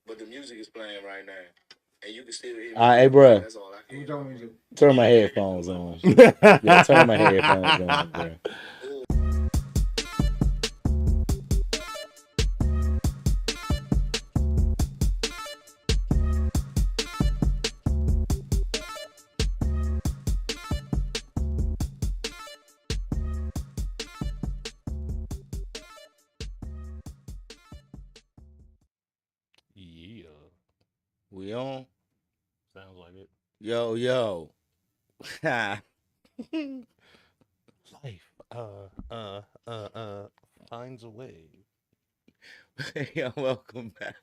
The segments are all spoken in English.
but the music is playing right now, and you can still hear me. Hey, bro. That's all I can. What you do? Turn my headphones on. Yeah, turn my headphones on, bro. Yeah, We on? sounds like it. Yo. Life, finds a way. Yo, welcome back.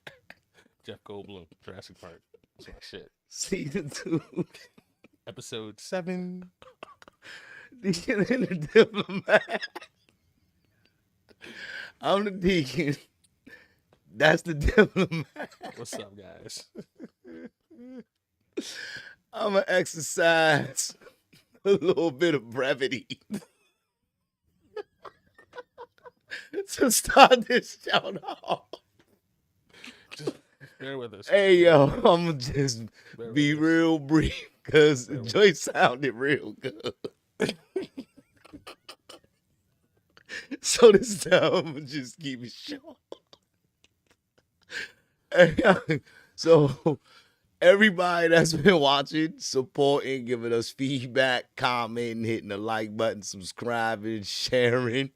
Jeff Goldblum, Jurassic Park. That's my shit. Season 2. Episode 7. Deakkon and the Diplomat. I'm the Deakkon. That's the Diplomat. What's up, guys? I'm going to exercise a little bit of brevity to start this show off. Just bear with us. Hey, yo, I'm going to just Bear be with us. real brief because Joy sounded real good. So this time I'm going to just keep it short. So everybody that's been watching, supporting, giving us feedback, commenting, hitting the like button, subscribing, sharing,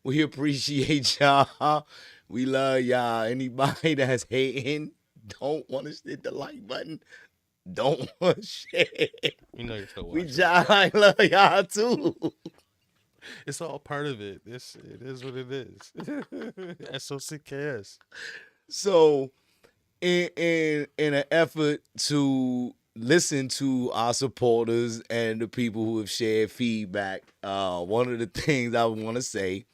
we appreciate y'all. We love y'all. Anybody that's hating, don't want to hit the like button, don't want to share. You know you're still We watching. just love y'all too. It's all part of it. It is what it is. SOCKS. So in an effort to listen to our supporters and the people who have shared feedback, one of the things I want to say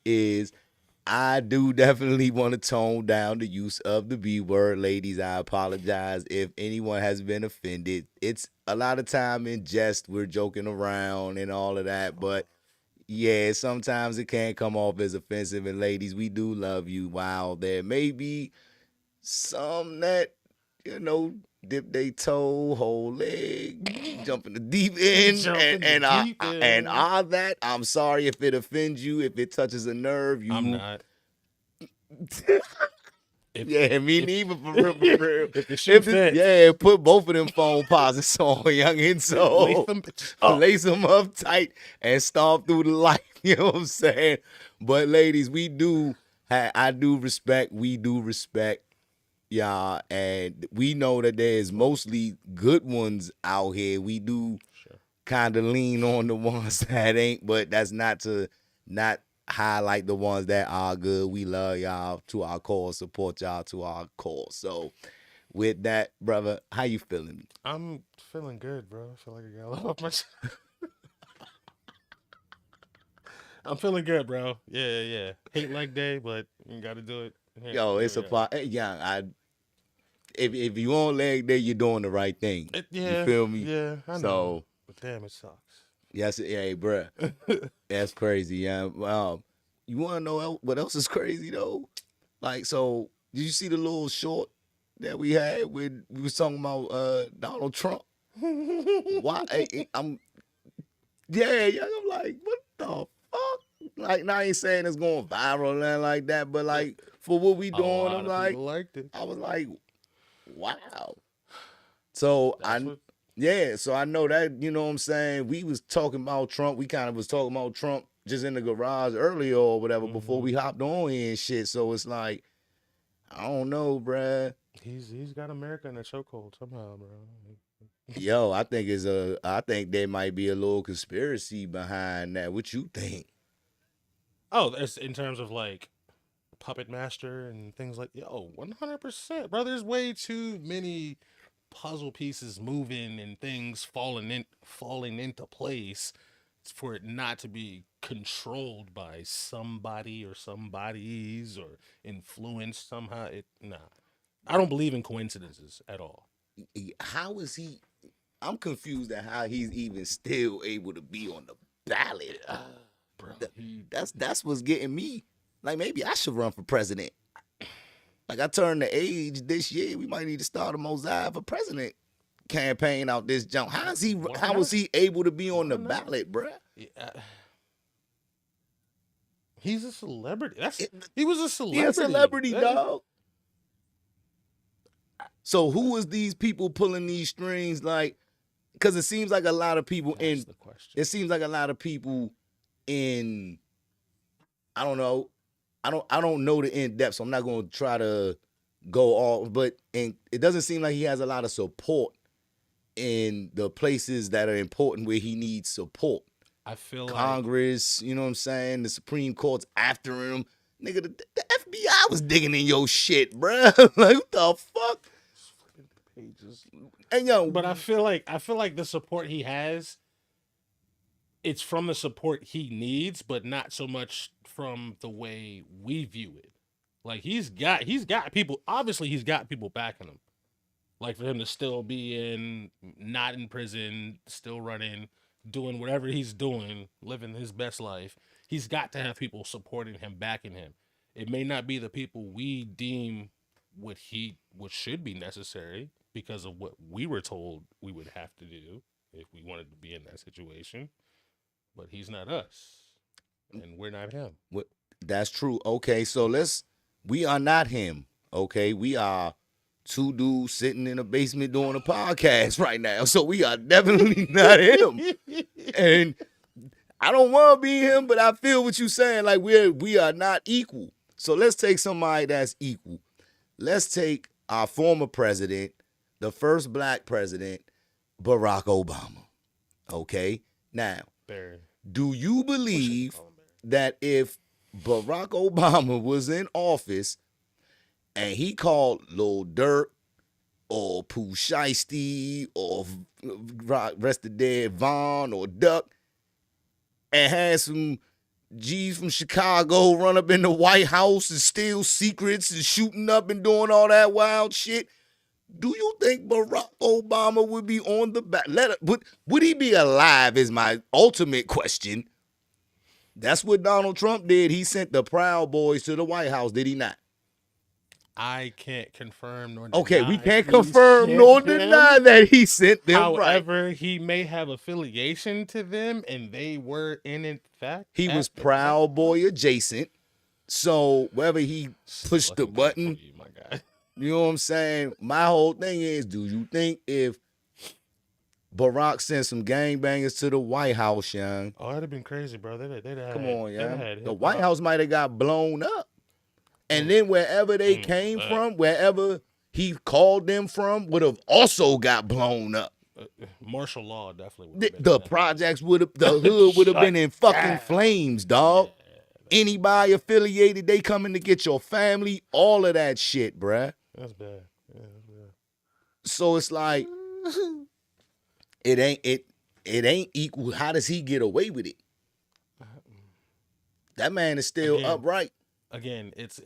is I do definitely want to tone down the use of the B word. Ladies, I apologize if anyone has been offended. It's a lot of time in jest, we're joking around and all of that, but yeah, sometimes it can come off as offensive. And ladies, we do love you. While there may be some that, dip their toe, whole leg, jump in the deep end, Jump in the deep end. and all that. I'm sorry if it offends you, if it touches a nerve. I'm not. Yeah, me neither, for real, for real. If the shoe fits. Yeah, put both of them phone posits on, youngin'. So Lace them lace them up tight and stomp through the light. You know what I'm saying? But ladies, we do respect y'all, and we know that there's mostly good ones out here. We do kind of lean on the ones that ain't, but that's not to not highlight the ones that are good. We love y'all to our core, support y'all to our core. So with that, brother, how you feeling? I'm feeling good, bro. I feel like I got a lot off my chest. I'm feeling good, bro. Yeah. Hate leg day, but you gotta do it. Yo, it's a part. Yeah, if you on leg day, you're doing the right thing. Yeah, you feel me? Yeah, I know. So, but damn, it sucks. Yes, hey, bruh. That's crazy, yeah. You want to know what else is crazy though? Like, so did you see the little short that we had when we was talking about Donald Trump? Why? I'm like, what the fuck? Like, now I ain't saying it's going viral or nothing like that, but like for what we doing, I'm like, liked it. I was like, wow. So so I know that, you know what I'm saying? We was talking about Trump. We kind of was talking about Trump just in the garage earlier or whatever before we hopped on here and shit. So it's like, I don't know, bruh. He's got America in a chokehold somehow, bro. Yo, I think there might be a little conspiracy behind that. What you think? Oh, that's in terms of like puppet master and things like 100%, bro. There's way too many puzzle pieces moving and things falling into place for it not to be controlled by somebody or somebodies or influenced somehow. I don't believe in coincidences at all. How is he? I'm confused at how he's even still able to be on the ballot, bro. That's what's getting me. Like, maybe I should run for president. Like I turned the age this year, we might need to start a Mosiah for president campaign out this jump. How is he? Why How was not? he able to be on Why the not? ballot, bruh? Yeah. He's a celebrity. He was a celebrity. He a celebrity, dog. So who is these people pulling these strings? Like, because it seems like a lot of people That's the question. It seems like a lot of people in. I don't know. I don't know the in depth, so I'm not going to try to go all. But it doesn't seem like he has a lot of support in the places that are important where he needs support. I feel Congress, you know what I'm saying? The Supreme Court's after him. Nigga, the FBI was digging in your shit, bruh. Like, what the fuck? pages. And yo, But I feel like the support he has, it's from the support he needs, but not so much from the way we view it. Like he's got people. Obviously, he's got people backing him. Like for him to still be not in prison, still running, doing whatever he's doing, living his best life. He's got to have people supporting him, backing him. It may not be the people we deem what should be necessary because of what we were told we would have to do if we wanted to be in that situation. But he's not us, and we're not him. that's true. Okay, so we are not him. Okay, we are two dudes sitting in a basement doing a podcast right now. So we are definitely not him. And I don't want to be him, but I feel what you're saying. Like we are not equal. So let's take somebody that's equal. Let's take our former president, the first black president, Barack Obama. Okay? Now, do you believe that if Barack Obama was in office and he called Lil Durk or Pooh Shiesty or Rest the Dead Vaughn or Duck and had some G's from Chicago run up in the White House and steal secrets and shooting up and doing all that wild shit, do you think Barack Obama would be on the back? Would he be alive is my ultimate question. That's what Donald Trump did. He sent the Proud Boys to the White House, did he not? I can't confirm nor deny. Okay, we can't confirm nor deny that he sent them. However, he may have affiliation to them, and they were in fact. He was Proud Boy adjacent. So whether he pushed the button, you, my guy. You know what I'm saying? My whole thing is, do you think if Barack sent some gangbangers to the White House, young? Oh, that'd have been crazy, bro. Come on, young. The White House might have got blown up. And then wherever they came from, wherever he called them from, would have also got blown up. Martial law definitely would have the projects the hood would have been in fucking flames, dog. Yeah, anybody affiliated, they coming to get your family, all of that shit, bruh. That's bad. Yeah, that's bad. So it's like it ain't equal. How does he get away with it? That man is still upright. Again, it's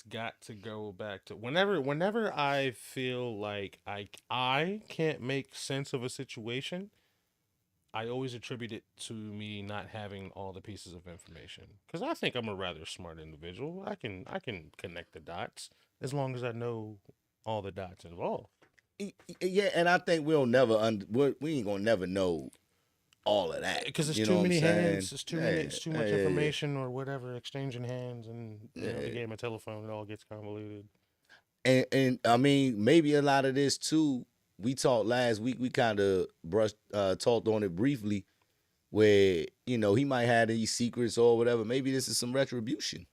got to go back to whenever I feel like I can't make sense of a situation, I always attribute it to me not having all the pieces of information. Because I think I'm a rather smart individual. I can connect the dots as long as I know all the dots involved. Yeah, and I think we ain't gonna never know all of that because it's too many hands. It's too much information or whatever exchanging hands, and the game of telephone, it all gets convoluted. And I mean, maybe a lot of this too. We talked last week. We kind of talked on it briefly, where he might have these secrets or whatever. Maybe this is some retribution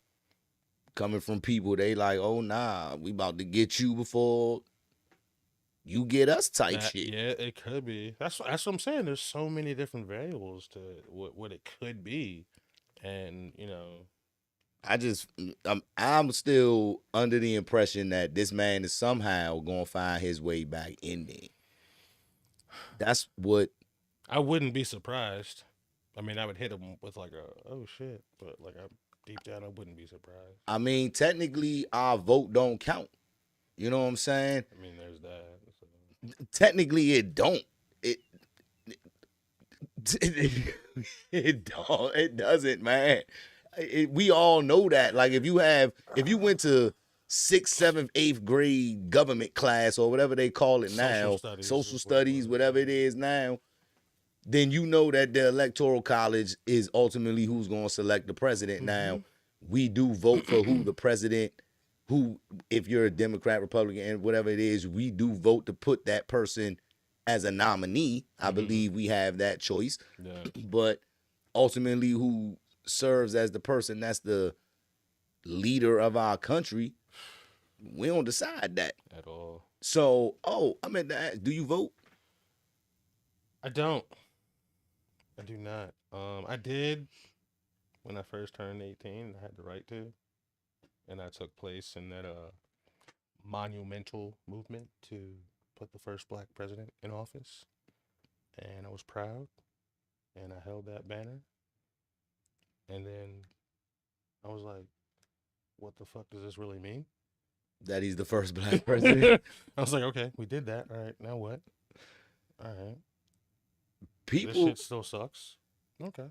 coming from people. They like, oh nah, we about to get you before you get us type shit. Yeah, it could be. That's what I'm saying. There's so many different variables to what it could be, and I'm still under the impression that this man is somehow gonna find his way back in there. That's what. I wouldn't be surprised. I mean, I would hit him with like oh shit, but like deep down, I wouldn't be surprised. I mean, technically, our vote don't count. You know what I'm saying? I mean, there's that. So. Technically, it don't. It doesn't, man. We all know that. Like, if you went to 6th, 7th, 8th grade government class or whatever they call it now, social studies, whatever it is now, then you know that the electoral college is ultimately who's going to select the president. Now, we do vote for who the president, who, if you're a Democrat, Republican, and whatever it is, we do vote to put that person as a nominee. I believe we have that choice. Yeah. But ultimately, who serves as the person that's the leader of our country, we don't decide that At all. So, I meant to ask, do you vote? I don't. I do not. I did when I first turned 18. I had the right to, and I took place in that monumental movement to put the first black president in office, and I was proud, and I held that banner, and then I was like, "What the fuck does this really mean?" That he's the first black president. I was like, "Okay, we did that. All right, now what? All right, this People, shit still sucks." Okay.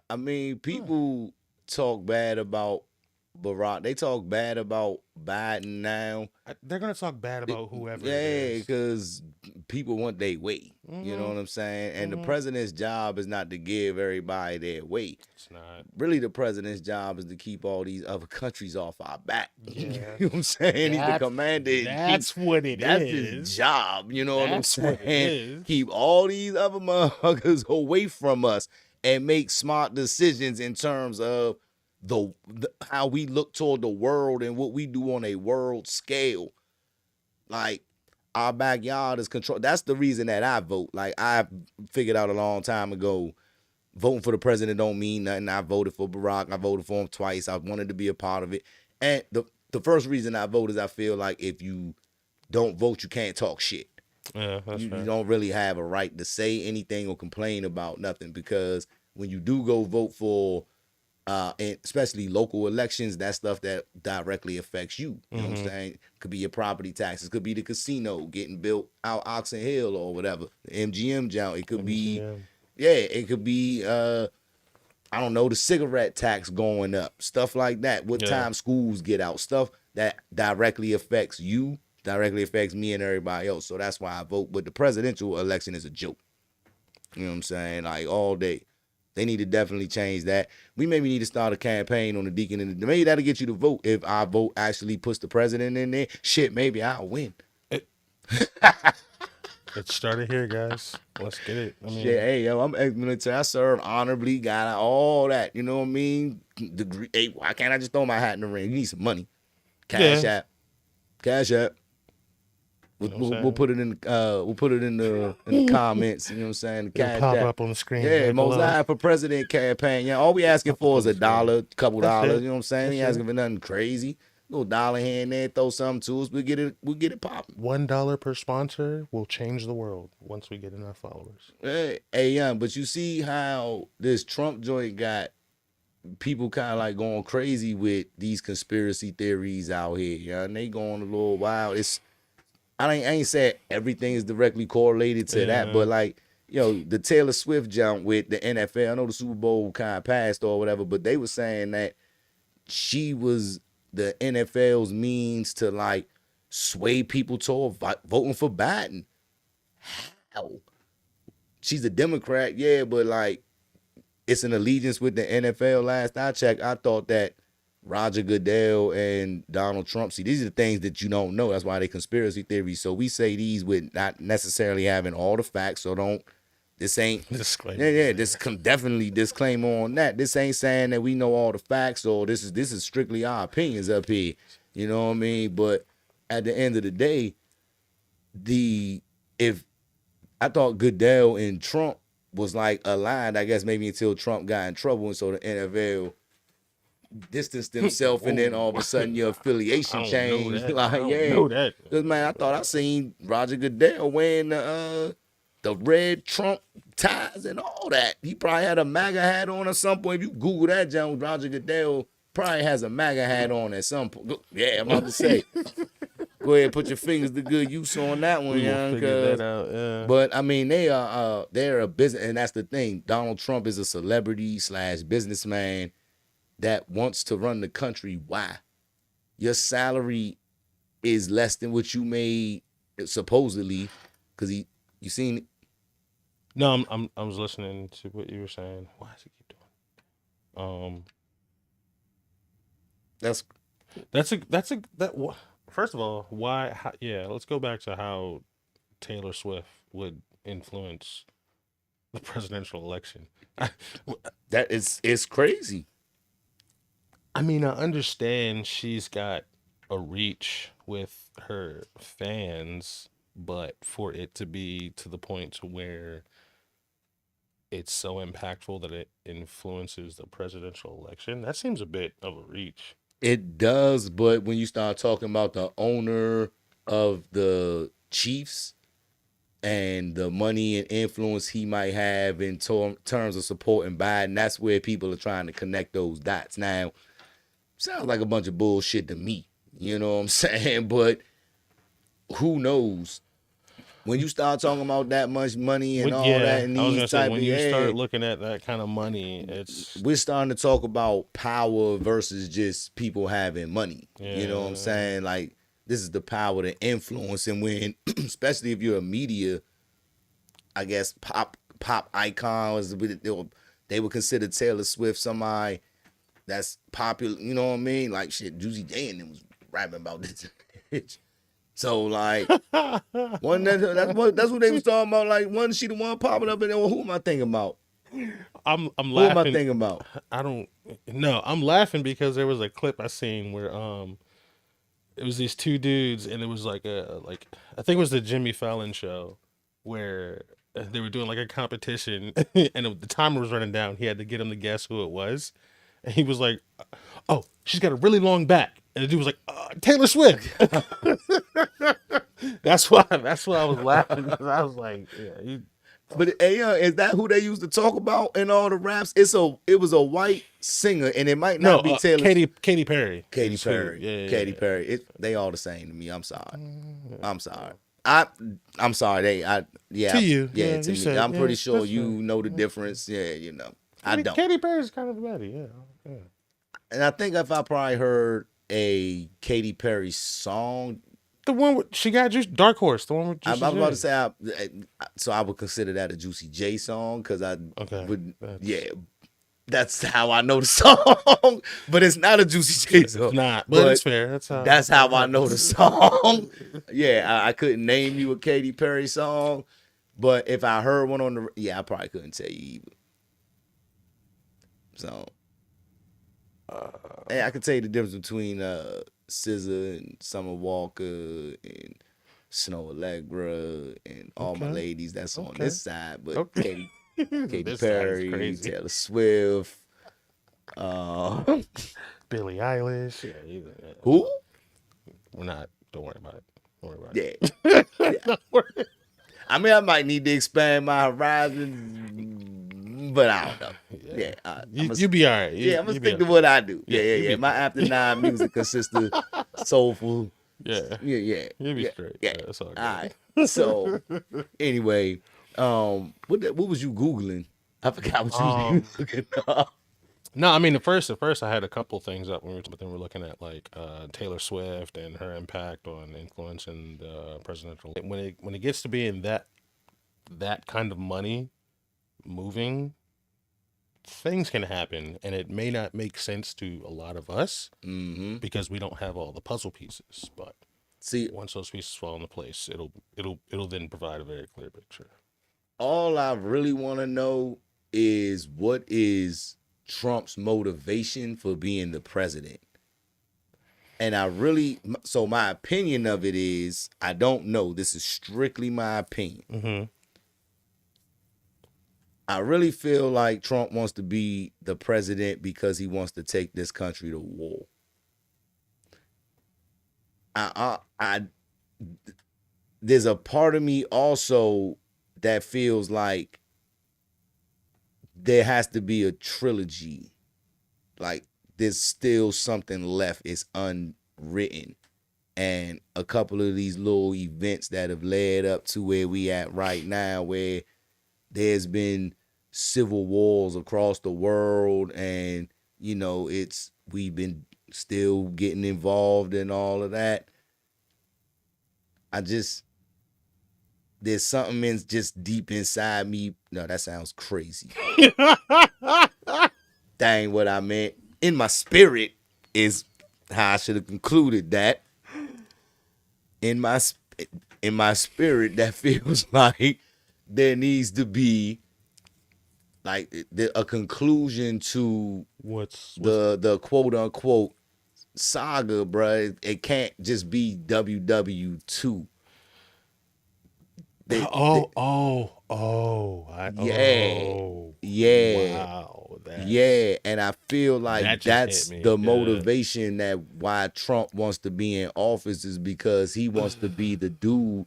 I mean, people talk bad about Barack. They talk bad about Biden now. They're gonna talk bad about whoever. Yeah, it is. because people want their way. You know what I'm saying? And the president's job is not to give everybody their way. It's not. Really, the president's job is to keep all these other countries off our back. Yeah. You know what I'm saying? He's the commander. That's what it is. That's his job. You know what I'm That's what it saying? is. Keep all these other motherfuckers away from us and make smart decisions in terms of the how we look toward the world and what we do on a world scale. Like, our backyard is controlled. That's the reason that I vote. Like, I figured out a long time ago, voting for the president don't mean nothing. I voted for Barack. I voted for him twice. I wanted to be a part of it. And the first reason I vote is I feel like if you don't vote, you can't talk shit. Yeah, that's You right. don't really have a right to say anything or complain about nothing, because when you do go vote for, and especially local elections, that's stuff that directly affects you. You know what I'm saying? Could be your property taxes, could be the casino getting built out Oxon Hill or whatever, the MGM joint. It could be, it could be, I don't know, the cigarette tax going up, stuff like that. What time schools get out, stuff that directly affects you, directly affects me and everybody else. So that's why I vote. But the presidential election is a joke. You know what I'm saying? Like, all day. They need to definitely change that. We maybe need to start a campaign on the Deakkon, and maybe that'll get you to vote. If our vote actually puts the president in there, shit, maybe I'll win. It started here, guys. Let's get it. I mean, Shit, hey, yo, I'm ex-military. I served honorably, got all that. You know what I mean? Degree. Hey, why can't I just throw my hat in the ring? You need some money. Cash app. Cash app. We'll put it in the comments. You know what I'm saying? The cash pop app. up on the screen. Yeah, most High for President campaign. Yeah, all we asking for is $1, couple dollars. it. You know what I'm saying? We ain't asking for nothing crazy. Little dollar here and there, throw something to us. We'll get it popping. $1 per sponsor will change the world once we get enough followers. Hey, but you see how this Trump joint got people kind of like going crazy with these conspiracy theories out here. Yeah, and they going a little wild. I ain't saying everything is directly correlated to that, but like, the Taylor Swift jump with the NFL. I know the Super Bowl kind of passed or whatever, but they were saying that she was the NFL's means to like sway people toward voting for Biden. How? She's a Democrat, yeah, but like, it's an allegiance with the NFL. Last I checked, I thought that Roger Goodell and Donald Trump, see, these are the things that you don't know. That's why they conspiracy theories. So we say these with not necessarily having all the facts. So this ain't disclaimer. Yeah. This definitely disclaimer on that. This ain't saying that we know all the facts, or this is strictly our opinions up here. You know what I mean? But at the end of the day, if I thought Goodell and Trump was like aligned, I guess maybe until Trump got in trouble, and so the NFL distanced themselves, and then all of a sudden your affiliation changed. Like, know that. Cause man, I thought I seen Roger Goodell wearing the red Trump ties and all that. He probably had a MAGA hat on at some point. If you Google that, John, Roger Goodell probably has a MAGA hat on at some point. Yeah, I'm about to say. Go ahead, put your fingers to good use on that one, young. But I mean, they're a business, and that's the thing. Donald Trump is a celebrity / businessman that wants to run the country. Why? Your salary is less than what you made supposedly, because you seen it. No, I was listening to what you were saying. Why does it keep doing? That's First of all, why? Yeah, let's go back to how Taylor Swift would influence the presidential election. that is it's crazy. I mean, I understand she's got a reach with her fans, but for it to be to the point to where it's so impactful that it influences the presidential election, that seems a bit of a reach. It does, but when you start talking about the owner of the Chiefs and the money and influence he might have in terms of supporting Biden, that's where people are trying to connect those dots. Now, sounds like a bunch of bullshit to me. You know what I'm saying? But who knows? When you start talking about that much money and all that, and I was these gonna say type when of you start looking at that kind of money, it's we're starting to talk about power versus just people having money. You know what I'm Yeah. saying? Like, this is the power to influence, and when, especially if you're a media, I guess pop icons, they would consider Taylor Swift somebody that's popular. You know what I mean? Like shit, Juicy J and them was rapping about this. So like, that's what they was talking about. Like, wasn't she the one popping up? And then, well, who am I thinking about? I'm Who am I laughing. thinking about? I don't no, I'm laughing because there was a clip I seen where it was these two dudes and it was like I think it was the Jimmy Fallon show where they were doing like a competition and the timer was running down. He had to get him to guess who it was. And he was like, "Oh, she's got a really long back." And the dude was like, "Taylor Swift." That's why I was laughing because I was like, "Yeah." But is that who they used to talk about in all the raps? It was a white singer, and it might not be Taylor. Katy Perry. Katy Is who- Perry. Yeah, Katy yeah. Perry. They all the same to me. I'm sorry. I'm sorry. I'm sorry. To you. Yeah, to you me. said, I'm pretty yeah, sure that's you fair. know the difference. Yeah, you know. I don't. Katy Perry's kind of the yeah. And I think if I probably heard a Katy Perry song, The one with she got just Dark Horse. The one with I Juicy was about to J. say, so I would consider that a Juicy J song because I Okay. would, That's- yeah. That's how I know the song, but it's not a Juicy J song. It's not, but it's fair. That's how I know the song. Yeah, I couldn't name you a Katy Perry song, but if I heard one on I probably couldn't tell you either. So, I could tell you the difference between SZA and Summer Walker and Snow Allegra and all my Okay. ladies that's on Okay. this side, but Okay. Katy This side's Perry, crazy. Taylor Swift, Billie Eilish. Yeah, who? we're not. Don't worry about it. Don't worry about it. Yeah. Don't worry. I mean, I might need to expand my horizons, but I don't know. Yeah, You be all right. I'm gonna stick to what I do. Yeah, you Yeah. be- My after 9 music consists of soulful. Yeah. Yeah. You be yeah, straight. Yeah. That's all good. All right. So anyway, what was you Googling? I forgot what you was looking up. No, I mean, at first I had a couple things up, but then we're looking at like Taylor Swift and her impact on influencing the presidential. When it gets to being that kind of money moving, things can happen, and it may not make sense to a lot of us because we don't have all the puzzle pieces. But See, once those pieces fall into place, it'll then provide a very clear picture. all I really want to know is what is Trump's motivation for being the president. And so my opinion of it is, I don't know. This is strictly my opinion. Mm-hmm. I really feel like Trump wants to be the president because he wants to take this country to war. There's a part of me also that feels like there has to be a trilogy. Like there's still something left. It's unwritten. And a couple of these little events that have led up to where we at right now, where there's been civil wars across the world, and we've been still getting involved in all of that. there's something in just deep inside me. No, that sounds crazy. That ain't what I meant. In my spirit is how I should have concluded that. In my spirit, that feels like there needs to be like a conclusion to what's the quote unquote saga, bruh. It can't just be WW2. Yeah. Wow. Yeah, and I feel like that just that's hit me. the motivation that why Trump wants to be in office is because he wants to be the dude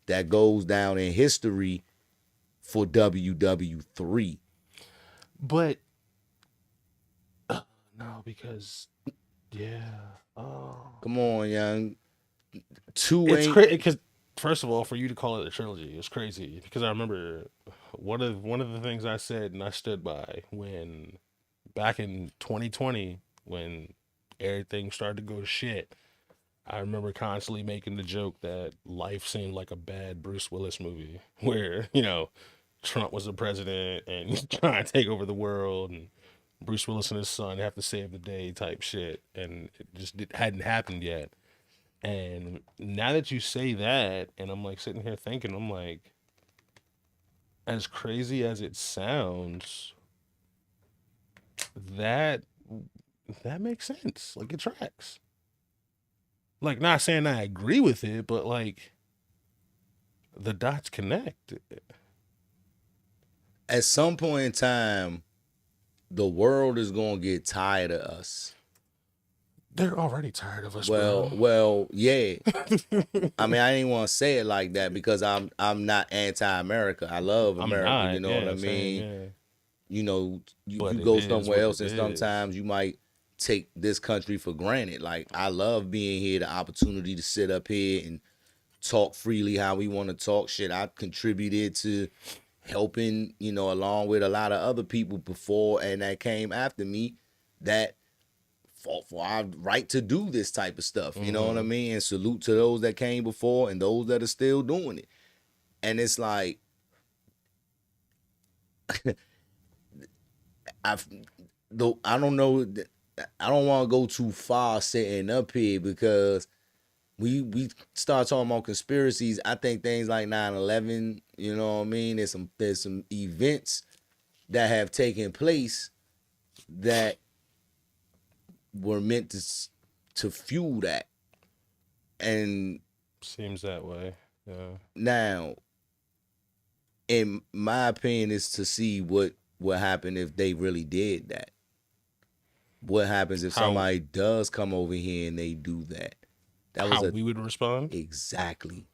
that goes down in history for WW3. But no, because Come on, young. Two it's ain't crazy because first of all, for you to call it a trilogy is crazy because I remember one of the things I said and I stood by when back in 2020 when everything started to go to shit. I remember constantly making the joke that life seemed like a bad Bruce Willis movie where, Trump was the president and he's trying to take over the world and Bruce Willis and his son have to save the day type shit. And it just hadn't happened yet. And now that you say that, and I'm like sitting here thinking, I'm like, as crazy as it sounds, that makes sense. Like it tracks. Like not saying I agree with it, but like the dots connect. at some point in time, the world is gonna get tired of us. They're already tired of us, Well, bro. well, yeah. I mean, I didn't want to say it like that because I'm not anti-America. I love I'm America. not. You know what I Same, mean? yeah. You know, But you it go is somewhere what else, it and is. sometimes you might take this country for granted. Like I love being here, the opportunity to sit up here and talk freely how we want to talk. Shit, I contributed to helping, along with a lot of other people before and that came after me that fought for our right to do this type of stuff. You know what I mean? And salute to those that came before and those that are still doing it. And it's like I don't know. I don't want to go too far sitting up here because we start talking about conspiracies. I think things like 9/11, you know what I mean? There's some events that have taken place that were meant to fuel that. And Seems that way. Yeah. now, in my opinion, is to see what happened if they really did that. What happens if How- somebody does come over here and they do that? That was How we would respond? exactly.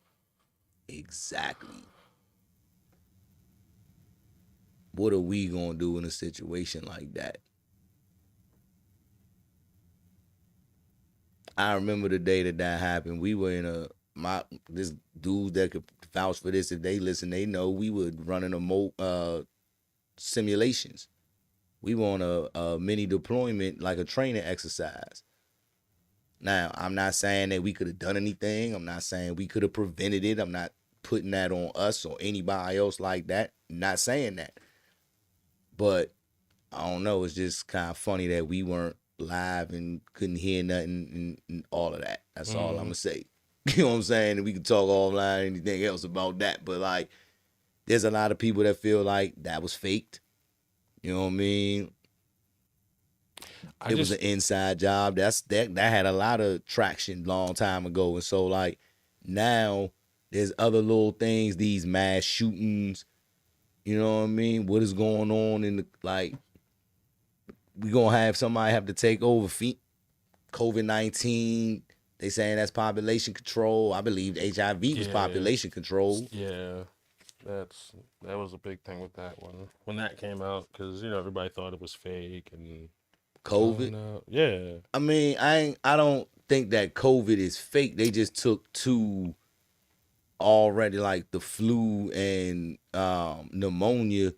What are we gonna do in a situation like that? I remember the day that happened. We were in this dude that could vouch for this. If they listen, they know we were running simulations. We were on a mini deployment, like a training exercise. Now, I'm not saying that we could have done anything. I'm not saying we could have prevented it. I'm not putting that on us or anybody else like that. I'm not saying that. But I don't know. It's just kind of funny that we weren't live and couldn't hear nothing and all of that. That's all I'm going to say. You know what I'm saying? And we can talk offline, anything else about that. But, like, there's a lot of people that feel like that was faked. You know what I mean? It was an inside job. That had a lot of traction long time ago. And so, like, now there's other little things, these mass shootings. You know what I mean? What is going on in the, like, we going to have somebody have to take over COVID-19. They saying that's population control. I believe HIV was population control. Yeah. That was a big thing with that one. When that came out, because, everybody thought it was fake and COVID. Yeah. I mean, I don't think that COVID is fake. They just took two already, like the flu and pneumonia,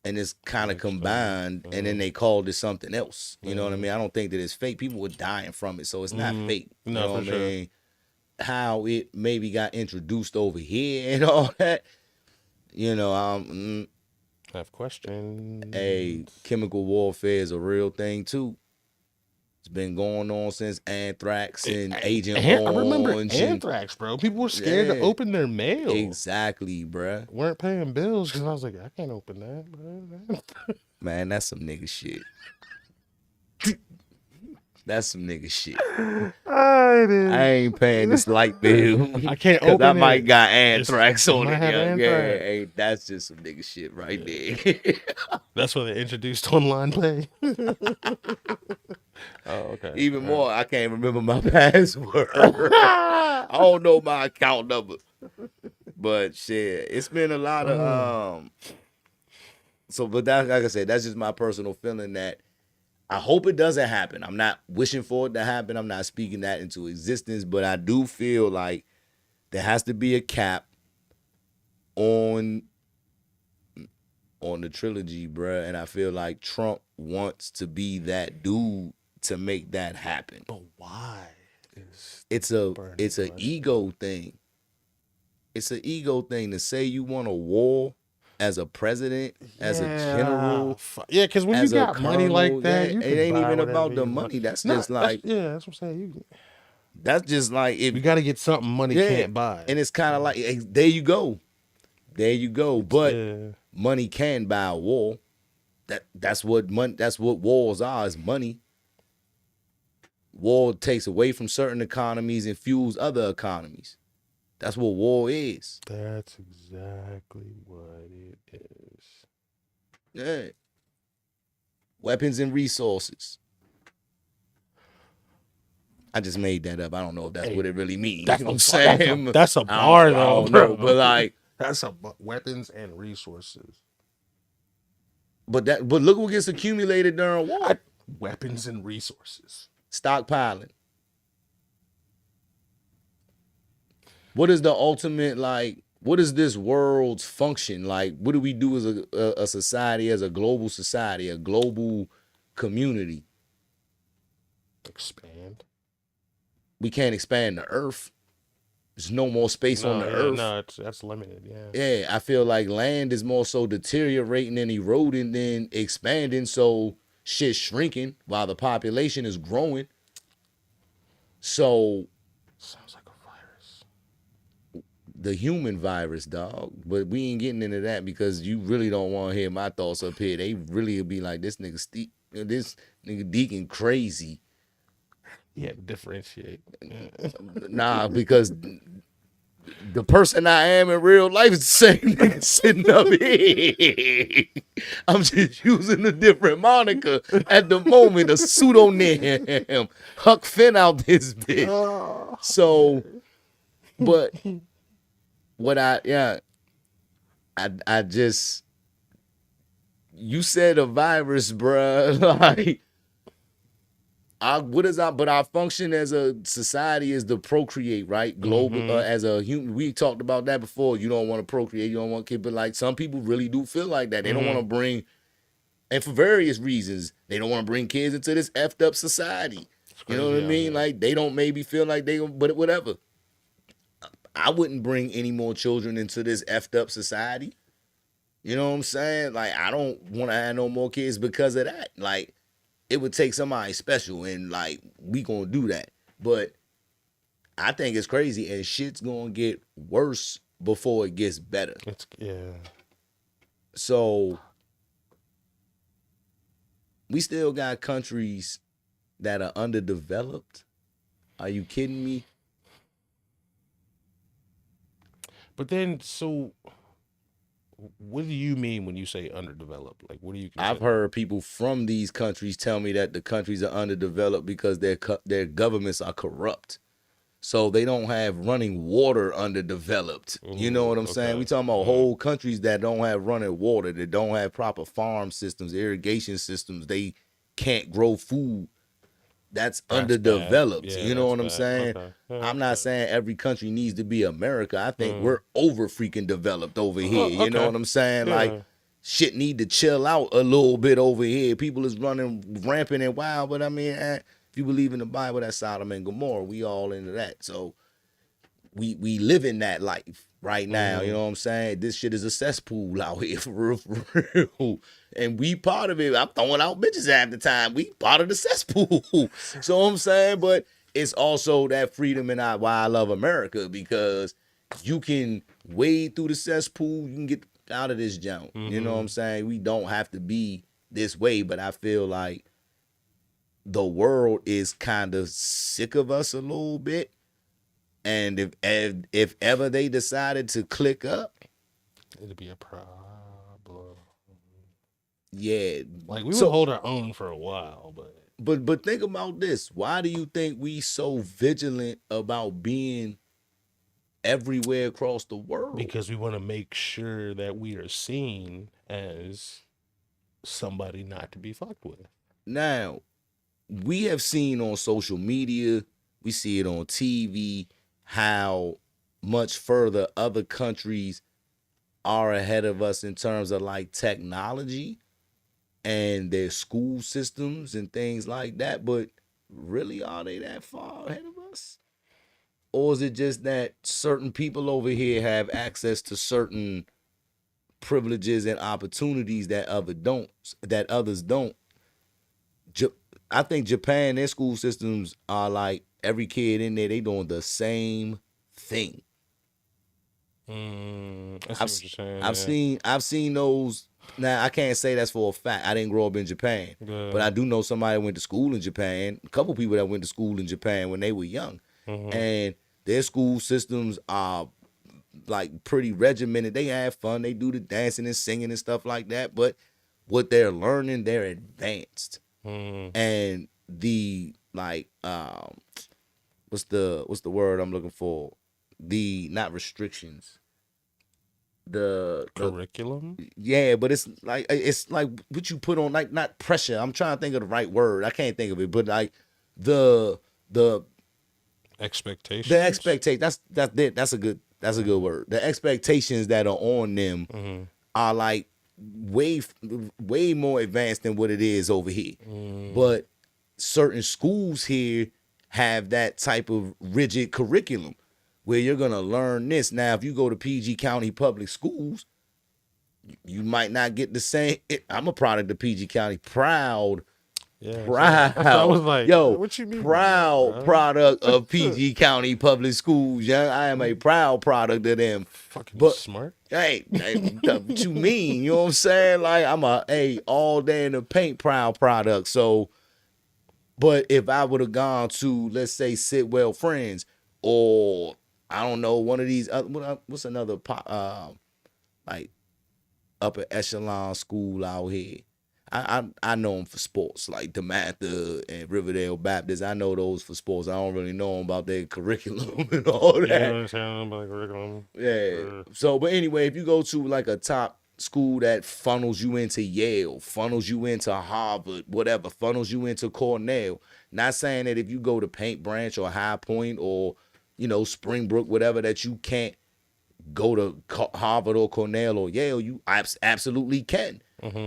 and it's kind of combined, and then they called it something else. You know what I mean? I don't think that it's fake. People were dying from it, so it's not fake. You know what I mean? how it maybe got introduced over here and all that, you know, I have questions. chemical warfare is a real thing too. It's been going on since Anthrax and Agent I remember Orange. anthrax, bro. People were scared to open their mail. Exactly, bruh. Weren't paying bills because I was like, I can't open that, bro. Man, that's some nigga shit. That's some nigga shit. I ain't paying this light bill. I can't because open I might it. got anthrax on might it. have Young. Yeah, anthrax. hey, that's just some nigga shit right there. That's why they introduced online pay. Oh, okay. Even more, I can't remember my password. I don't know my account number. But shit, it's been a lot of so but that, like I said, that's just my personal feeling that I hope it doesn't happen. I'm not wishing for it to happen. I'm not speaking that into existence, but I do feel like there has to be a cap on the trilogy, bruh. And I feel like Trump wants to be that dude to make that happen. But why? It's an ego thing. It's an ego thing to say you want a war as a president, as a general. Yeah, because when you got money like that, you it can ain't buy even whatever about the you money. want. That's just like that's what I'm saying. That's just like if you got to get something money can't buy, and it's kind of like there you go. But money can buy a war. That's what wars are, is money. War takes away from certain economies and fuels other economies. That's what war is. That's exactly what it is. Yeah. Weapons and resources. I just made that up. I don't know if that's what it really means. That's you know what I'm saying? That's a bar, though, bro. But like, that's weapons and resources. But look what gets accumulated during war. Weapons and resources. Stockpiling. What is the ultimate, like, what is this world's function? Like, what do we do as a society, as a global society, a global community? Expand. We can't expand the earth. There's no more space on the earth. No, that's limited, Yeah, I feel like land is more so deteriorating and eroding than expanding, so shit's shrinking while the population is growing. So sounds like a virus. The human virus, dog. But we ain't getting into that because you really don't want to hear my thoughts up here. They really will be like, this nigga Deakkon crazy. Yeah, differentiate. Nah, because the person I am in real life is the same nigga sitting up here. I'm just using a different moniker at the moment, a pseudonym. Huck Finn out this bitch. So, but what I just, you said a virus, bruh. Like, but our function as a society is to procreate, right? Global, as a human, we talked about that before. You don't want to procreate, you don't want kids, but like some people really do feel like that. They don't want to bring, and for various reasons, they don't want to bring kids into this effed up society. You know what I mean? Like they don't maybe feel like but whatever. I wouldn't bring any more children into this effed up society. You know what I'm saying? Like I don't want to have no more kids because of that. Like, it would take somebody special, and like we gonna do that. But I think it's crazy, and shit's gonna get worse before it gets better. So we still got countries that are underdeveloped. Are you kidding me? But then, so what do you mean when you say underdeveloped? Like, what do you consider? I've heard people from these countries tell me that the countries are underdeveloped because their governments are corrupt. So they don't have running water underdeveloped. You know what I'm saying? We talking about whole countries that don't have running water, that don't have proper farm systems, irrigation systems. They can't grow food. That's underdeveloped. You know what I'm saying? I'm not saying every country needs to be America. I think we're over freaking developed over here. You know what I'm saying? Like, shit need to chill out a little bit over here. People is running rampant and wild, but I mean, if you believe in the Bible, that's Sodom and Gomorrah. We all into that. So we live in that life right now. You know what I'm saying? This shit is a cesspool out here for real, for real. And we part of it. I'm throwing out bitches half the time. We part of the cesspool. So I'm saying, but it's also that freedom and why I love America, because you can wade through the cesspool, you can get out of this junk. You know what I'm saying? We don't have to be this way, but I feel like the world is kind of sick of us a little bit. And if ever they decided to click up, it'd be a problem. Yeah. Like, we would hold our own for a while, but think about this. Why do you think we so vigilant about being everywhere across the world? Because we want to make sure that we are seen as somebody not to be fucked with. Now, we have seen on social media, we see it on TV, how much further other countries are ahead of us in terms of like technology and their school systems and things like that. But really, are they that far ahead of us? Or is it just that certain people over here have access to certain privileges and opportunities that others don't? I think Japan, their school systems are like every kid in there, they doing the same thing. I've seen those. Now I can't say that's for a fact. I didn't grow up in Japan, but I do know somebody that went to school in Japan. A couple people that went to school in Japan when they were young, and their school systems are like pretty regimented. They have fun. They do the dancing and singing and stuff like that. But what they're learning, they're advanced. And the like, what's the word I'm looking for? The not restrictions. The curriculum. Yeah, but it's like what you put on, like, not pressure. I'm trying to think of the right word. I can't think of it, but like the expectations. The expectation. That's a good word. The expectations that are on them are like way more advanced than what it is over here. But certain schools here have that type of rigid curriculum where you're gonna learn this. Now, if you go to PG County public schools, you might not get the same. I'm a product of PG County. Proud. I was like, what you mean? Proud product of PG County public schools. Young, I am a proud product of them. Fucking smart. Hey, what you mean? You know what I'm saying? Like, I'm all day in the paint proud product. So, but if I would have gone to, let's say, Sidwell Friends, or I don't know, one of these other, what's another like upper echelon school out here? I know them for sports, like DeMatha and Riverdale Baptist. I know those for sports. I don't really know them about their curriculum and all that. Yeah, I understand about curriculum. Yeah. So, but anyway, if you go to like a top school that funnels you into Yale, funnels you into Harvard, whatever, funnels you into Cornell. Not saying that if you go to Paint Branch or High Point or, Springbrook, whatever, that you can't go to Harvard or Cornell or Yale. You absolutely can.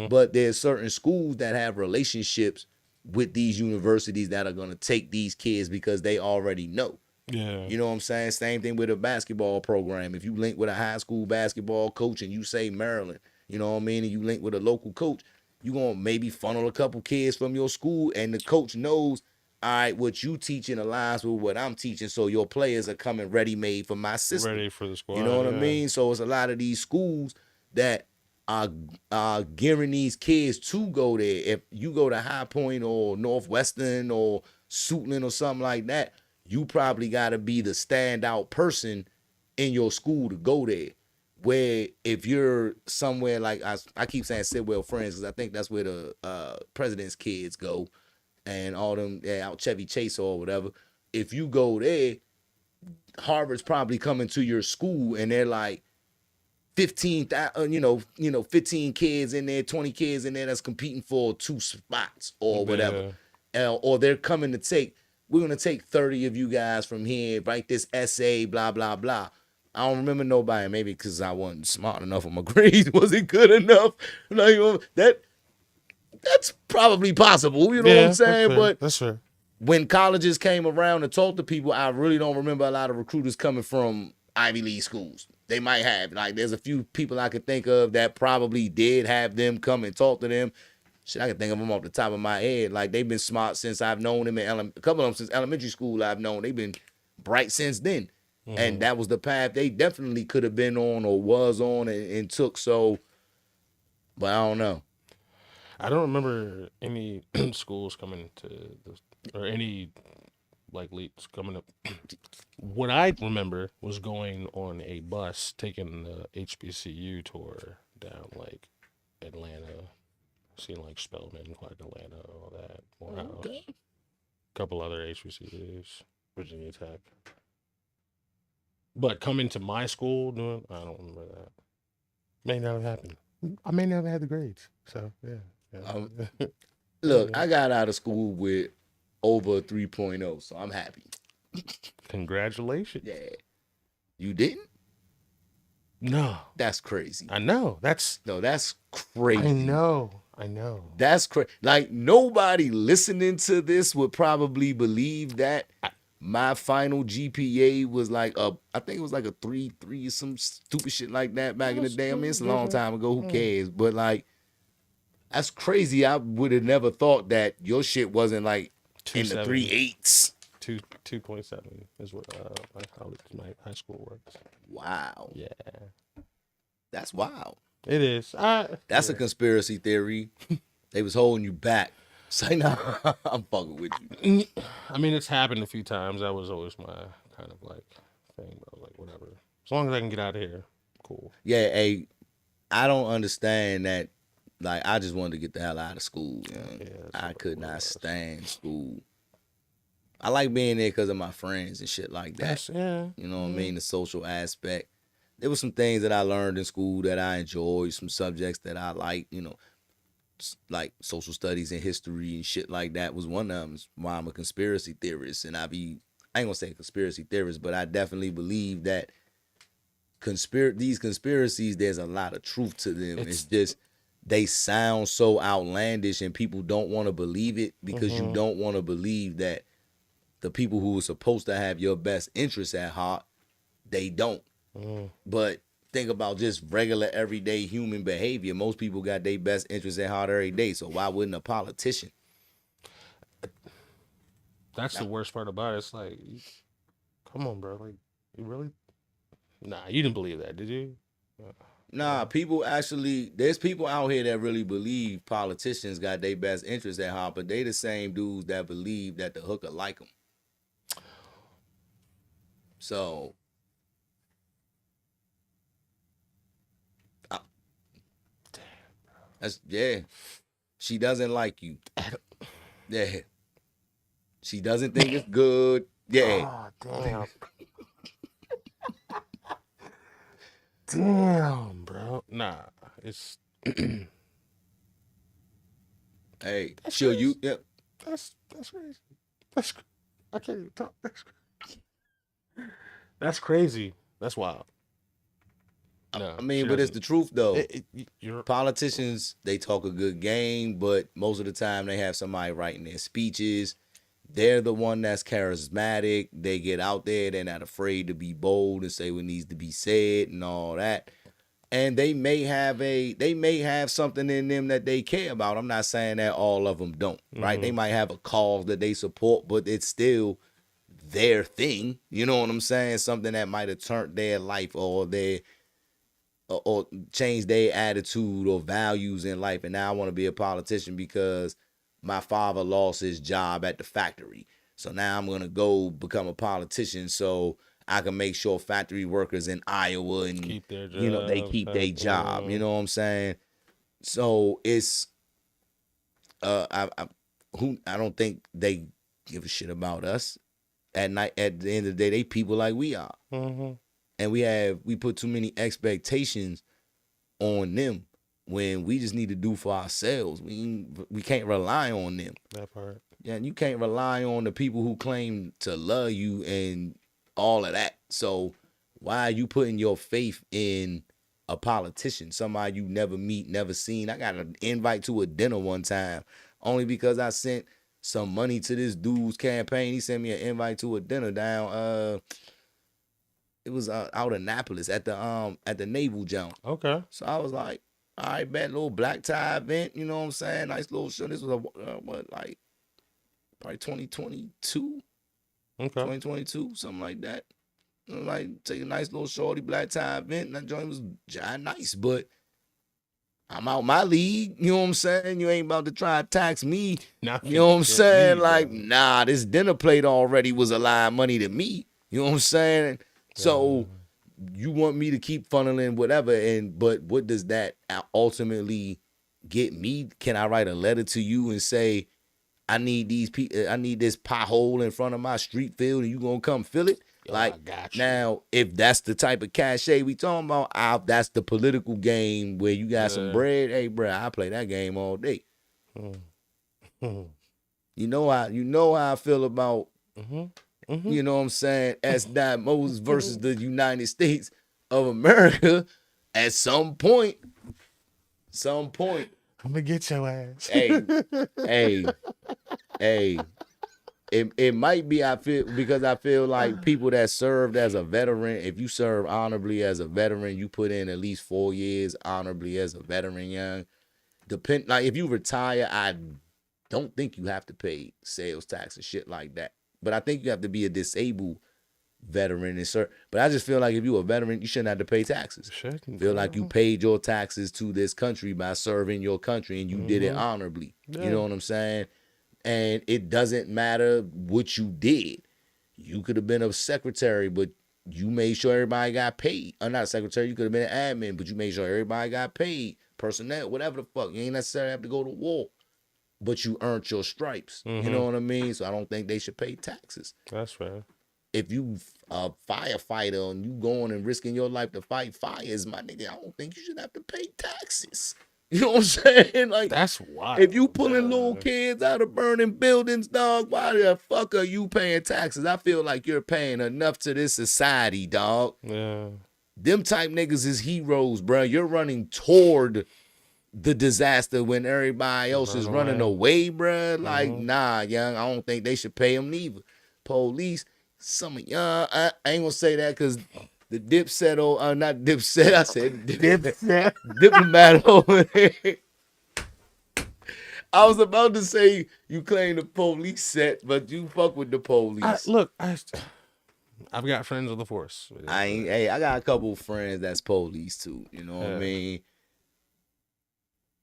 But there's certain schools that have relationships with these universities that are going to take these kids because they already know. Yeah. You know what I'm saying? Same thing with a basketball program. If you link with a high school basketball coach and you say Maryland, you know what I mean, and you link with a local coach, you're going to maybe funnel a couple kids from your school, and the coach knows, all right, what you teaching aligns with what I'm teaching, so your players are coming ready-made for my system. Ready for the squad. You know what I mean? So it's a lot of these schools that are gearing these kids to go there. If you go to High Point or Northwestern or Suitland or something like that, you probably got to be the standout person in your school to go there. Where if you're somewhere like, I keep saying Sidwell Friends because I think that's where the president's kids go and all them out Chevy Chase or whatever. If you go there, Harvard's probably coming to your school and they're like 15 kids in there, 20 kids in there that's competing for 2 spots or whatever. Or they're coming to we're going to take 30 of you guys from here, write this essay, blah, blah, blah. I don't remember nobody, maybe because I wasn't smart enough or my grades wasn't good enough. Like, that's probably possible, you know what I'm saying? That's fair. when colleges came around to talk to people, I really don't remember a lot of recruiters coming from Ivy League schools. They might have. Like, there's a few people I could think of that probably did have them come and talk to them. Shit, I can think of them off the top of my head. Like, they've been smart since I've known them. A couple of them since elementary school I've known. They've been bright since then. Mm-hmm. And that was the path they definitely could have been on or was on and took. So, but I don't know. I don't remember any schools coming to this, or any like leads coming up. What I remember was going on a bus taking the HBCU tour down like Atlanta, seeing like Spelman, Clark, Atlanta, all that. Morehouse, a couple other HBCUs, Virginia Tech. But coming to my school doing, I don't remember that. May not have happened. I may never had the grades. So yeah. Look, I got out of school with over 3.0, so I'm happy. Congratulations. Yeah. You didn't? No. That's crazy. I know. That's crazy. I know. That's crazy. Like, nobody listening to this would probably believe that my final GPA was like I think it was like a 3.3 or some stupid shit like that back in the day. I mean, it's a long time ago. Who cares? But like, that's crazy. I would have never thought that your shit wasn't like in the 3.8s. 2.7 is what my high school was. Wow. Yeah. That's wild. It is. That's a conspiracy theory. They was holding you back. Say no, I'm fucking with you. I mean, it's happened a few times. That was always my kind of like thing. I was like, whatever. As long as I can get out of here, cool. Yeah, hey, I don't understand that. Like, I just wanted to get the hell out of school. Yeah, I could not stand school. I like being there because of my friends and shit like that. Yeah. You know what I mean? The social aspect. There were some things that I learned in school that I enjoyed, some subjects that I like, you know, like social studies and history and shit like that was one of them. It's why I'm a conspiracy theorist. And I ain't gonna say conspiracy theorist, but I definitely believe that these conspiracies, there's a lot of truth to them. It's just, they sound so outlandish and people don't want to believe it because you don't want to believe that the people who are supposed to have your best interests at heart, they don't. But think about just regular everyday human behavior. Most people got their best interests at heart every day. So why wouldn't a politician? That's the worst part about it. It's like, come on, bro. Like, you really? Nah, you didn't believe that, did you? Nah, people actually, there's people out here that really believe politicians got their best interests at heart, but they the same dudes that believe that the hooker like them. So, she doesn't like you. Yeah, she doesn't think it's good. Yeah. Oh, damn. Damn, bro. Nah, it's. Hey, sure you. Yep. That's crazy. I can't even talk. That's crazy. That's wild. No, I mean, but it's the truth though. You're... Politicians, they talk a good game, but most of the time they have somebody writing their speeches. They're the one that's charismatic. They get out there. They're not afraid to be bold and say what needs to be said and all that. And they may have something in them that they care about. I'm not saying that all of them don't, right? They might have a cause that they support, but it's still their thing. You know what I'm saying? Something that might have turned their life or changed their attitude or values in life. And now I want to be a politician because my father lost his job at the factory. So now I'm going to go become a politician so I can make sure factory workers in Iowa and keep their job, you know, they keep their job. You know what I'm saying? So it's I don't think they give a shit about us. At the end of the day, they people like we are. And we put too many expectations on them when we just need to do for ourselves. We can't rely on them. That part. Yeah, and you can't rely on the people who claim to love you and all of that. So why are you putting your faith in a politician, somebody you never meet, never seen? I got an invite to a dinner one time only because I sent some money to this dude's campaign. He sent me an invite to a dinner down. It was out in Annapolis at the Naval Jump. Okay. So I was like, all right, bet, little black tie event. You know what I'm saying? Nice little show. This was like probably 2022. Okay. 2022, something like that. Like take a nice little shorty black tie event, and that joint was nice, but I'm out my league. You know what I'm saying? You ain't about to try to tax me. Nothing. You know what I'm saying? League, like, bro. nah, this dinner plate already was a line of money to me. You know what I'm saying? So you want me to keep funneling whatever, but what does that ultimately get me? Can I write a letter to you and say, I need these people, I need this pothole in front of my street field, and you gonna come fill it? Yo, like, I got you. now, if that's the type of cachet we talking about, that's the political game where you got some bread. Hey, bro, I play that game all day. You know how I feel about, you know what I'm saying, S. Moses versus the United States of America. At some point, I'm gonna get your ass. hey. It might be, I feel like people that served as a veteran, if you serve honorably as a veteran, you put in at least 4 years honorably as a veteran, young. Like if you retire, I don't think you have to pay sales tax and shit like that. But I think you have to be a disabled veteran and serve. But I just feel like if you're a veteran, you shouldn't have to pay taxes. Feel like you paid your taxes to this country by serving your country, and you did it honorably. Yeah. You know what I'm saying? And it doesn't matter what you did. You could have been a secretary, but you made sure everybody got paid. Or not a secretary, you could have been an admin, but you made sure everybody got paid. Personnel, whatever the fuck. You ain't necessarily have to go to war, but you earned your stripes. You know what I mean? So I don't think they should pay taxes. That's fair. If you a firefighter and you going and risking your life to fight fires, my nigga, I don't think you should have to pay taxes. You know what I'm saying? Like, that's wild. If you pulling little kids out of burning buildings, dog, why the fuck are you paying taxes? I feel like you're paying enough to this society, dog. Yeah. Them type niggas is heroes, bro. You're running toward the disaster when everybody else is running away, bro. Like, nah, young, I don't think they should pay them neither. Police, some of y'all, I ain't gonna say that because the Dipset, not Dipset, I said Dipset. Diplomat over there. I was about to say you claim the police set, but you fuck with the police. I've got friends of the force. I got a couple friends that's police too. You know what I mean?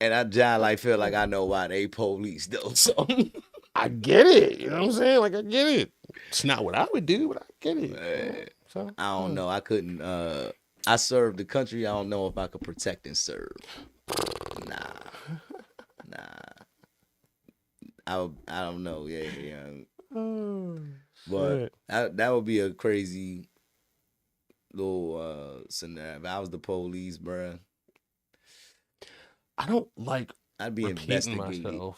And I feel like I know why they police though. So I get it. You know what I'm saying? Like I get it. It's not what I would do, but I get it. Man, so I don't know. I couldn't. I served the country. I don't know if I could protect and serve. Nah. I don't know. Yeah. But that would be a crazy little scenario. If I was the police, bruh. I don't like. I'd be investigating myself.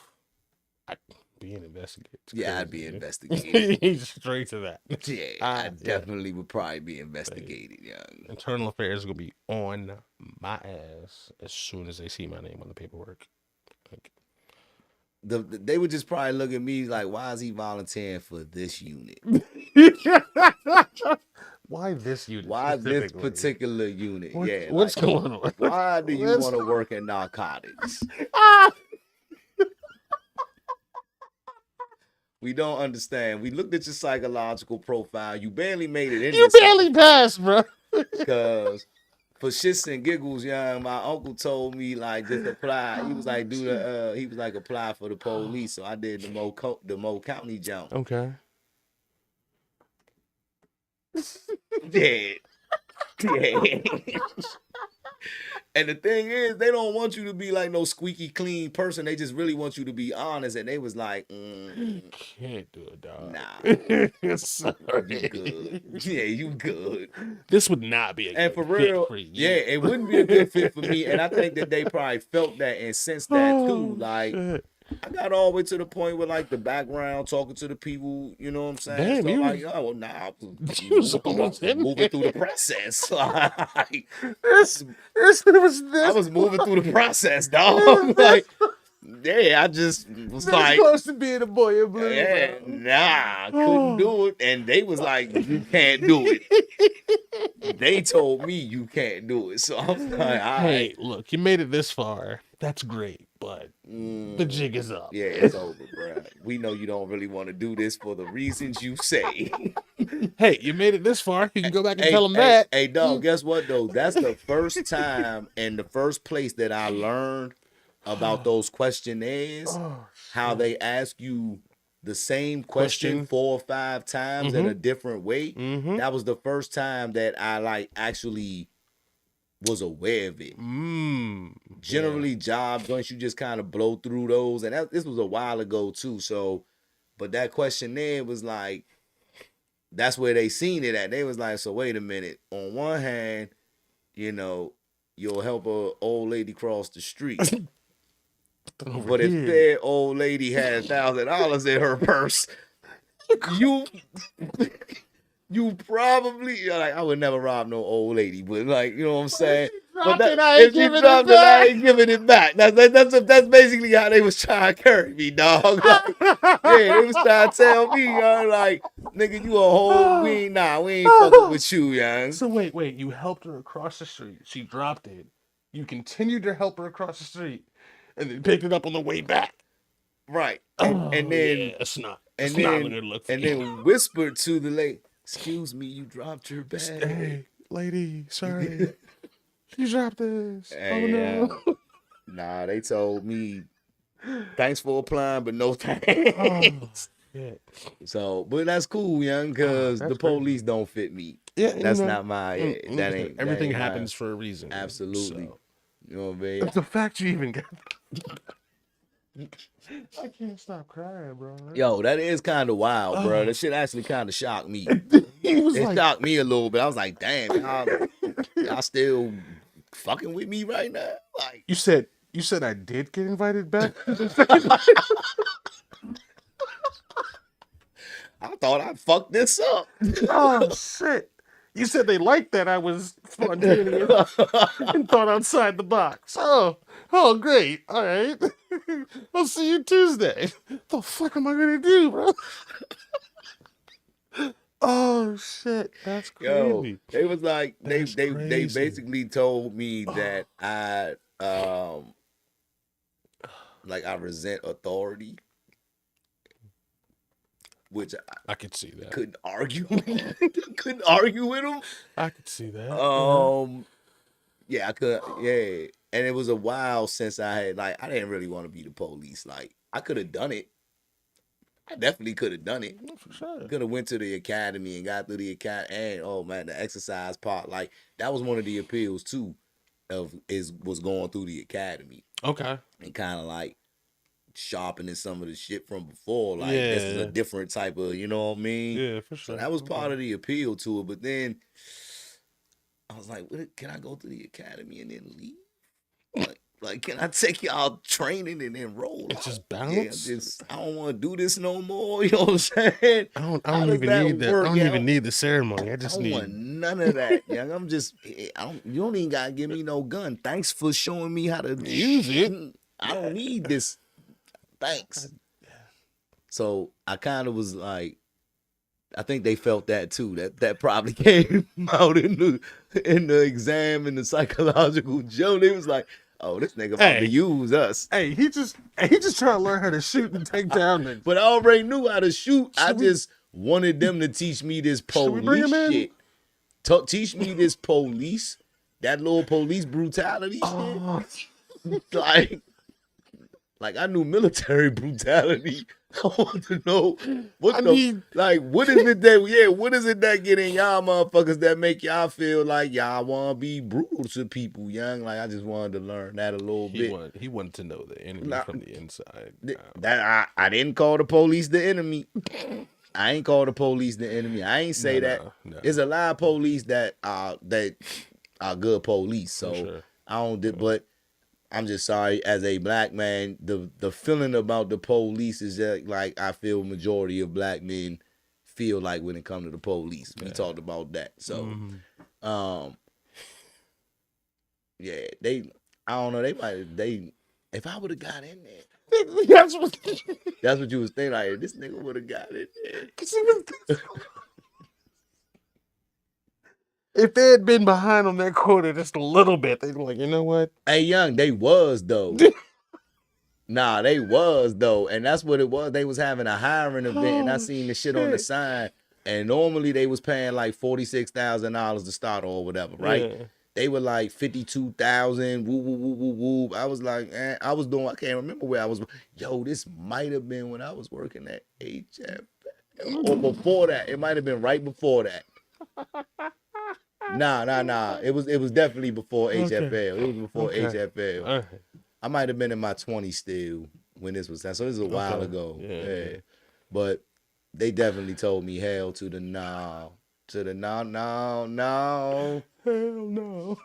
I'd be an investigator. Yeah, I'd be investigating. Straight to that. Yeah, I definitely would probably be investigated, young. Internal affairs gonna be on my ass as soon as they see my name on the paperwork. Like, they would just probably look at me like, why is he volunteering for this unit? Why this unit? Why this particular unit? What's going on? Why do you want to work in narcotics? We don't understand. We looked at your psychological profile. You barely made it in. You barely passed, bro. Because for shits and giggles, young, my uncle told me like just apply. He was like apply for the police. So I did the Mo County jump. Okay. Yeah. And the thing is, they don't want you to be like no squeaky clean person. They just really want you to be honest. And they was like, you can't do it, dog. Nah. Sorry. You good. Yeah, you good. This would not be a good fit for you. Yeah, it wouldn't be a good fit for me. And I think that they probably felt that and sensed that too. Like, shit. I got all the way to the point with like the background, talking to the people, you know what I'm saying? Damn, so like, oh, well, nah, moving through the process. Like, I was moving through the process, dog. Like, Yeah, I just was That's like, close to being a boy in blue. yeah, Bro. nah, couldn't do it. And they was like, you can't do it. They told me you can't do it. So I was like, all Hey, right. look, you made it this far. That's great, but the jig is up. Yeah, it's over, bro. We know you don't really want to do this for the reasons you say. Hey, you made it this far. You can go back and Hey, tell them hey, that. hey, dog, guess what, though? That's the first time and the first place that I learned about those questionnaires, how they ask you the same question 4 or 5 times in a different way. That was the first time that I like actually was aware of it. Generally, jobs, once you just kind of blow through those, and this was a while ago too. So, but that questionnaire was like, that's where they seen it at. They was like, so wait a minute. On one hand, you know, you'll help a old lady cross the street. But if that old lady had $1,000 in her purse, you probably like, I would never rob no old lady, but like, you know what I'm saying? But if she dropped it, I ain't giving it back. That's basically how they was trying to carry me, dog. Like, yeah, they was trying to tell me, like, nigga, you a whole we ain't fucking with you, young. So wait, you helped her across the street. She dropped it. You continued to help her across the street, and then picked it up on the way back. Right. And then it's not. and then whispered to the lady, "Excuse me, you dropped your bag." Hey, lady, sorry. You dropped this. Hey, oh no. Nah, they told me, thanks for applying, but no thanks. Yeah. So, but that's cool, young, because the police don't fit me. Yeah, That's not my. That ain't. Everything that ain't happens for a reason. Absolutely. So. You know what I mean? The fact you even got. I can't stop crying, bro. Yo, that is kind of wild, bro. That shit actually kind of shocked me. It shocked me a little bit. I was like, damn, y'all still fucking with me right now? Like, you said I did get invited back. I thought I fucked this up. Oh shit! You said they liked that I was spontaneous and thought outside the box. Oh, great. All right. I'll see you Tuesday. The fuck am I gonna do, bro? Oh shit, that's crazy. Yo, they was like, they basically told me that I like I resent authority, which I could see that. couldn't argue. Couldn't argue with them. I could see that. Yeah, I could. Yeah, and it was a while since I had like I didn't really want to be the police. Like I could have done it. I definitely could have done it. For sure. Could have went to the academy and got through the academy. And oh man, the exercise part, like that was one of the appeals too, was going through the academy. Okay. And kind of like sharpening some of the shit from before. Like this is a different type of, you know what I mean? Yeah, for sure. So that was part of the appeal to it. But then I was like, can I go to the academy and then leave? Like, can I take y'all training and then roll? It's just balance. Yeah, I don't want to do this no more. You know what I'm saying? I don't even need that. I don't even need the ceremony. I just don't want none of that, young. I'm just. You don't even gotta give me no gun. Thanks for showing me how to use it. I don't need this. Thanks. So I kind of was like, I think they felt that too. That probably came out in the exam and the psychological joke. They was like, oh, this nigga about to use us. Hey, he just trying to learn how to shoot and take down. But I already knew how to shoot. I just wanted them to teach me this police shit. Teach me this police, that little police brutality shit. Like I knew military brutality. I want to know what is it that get in y'all motherfuckers that make y'all feel like y'all want to be brutal to people, young? Like I just wanted to learn that a little bit. He wanted to know the enemy from the inside. That I didn't call the police the enemy. I ain't call the police the enemy. I ain't say that. No. There's a lot of police that are good police. So sure. I don't. But I'm just sorry, as a black man, the feeling about the police is that like I feel majority of black men feel like when it comes to the police. We talked about that. So yeah, I don't know, if I would have got in there, That's what. That's what you was thinking. Like, this nigga would have got it. Cause he was, if they had been behind on that quarter just a little bit, they'd be like, you know what? Hey, young, they was though. Nah, they was though, and that's what it was. They was having a hiring event, and I seen the shit on the sign. And normally they was paying like $46,000 to start or whatever, right? Yeah. They were like 52,000. Woo woo woo woo woo. I was like, I was doing. I can't remember where I was. Yo, this might have been when I was working at HF or before that. It might have been right before that. Nah. It was definitely before HFL. It was before HFL. All right. I might have been in my 20s still when this was. So this is a while ago. Yeah. But they definitely told me hell to the no. To the no. Hell no.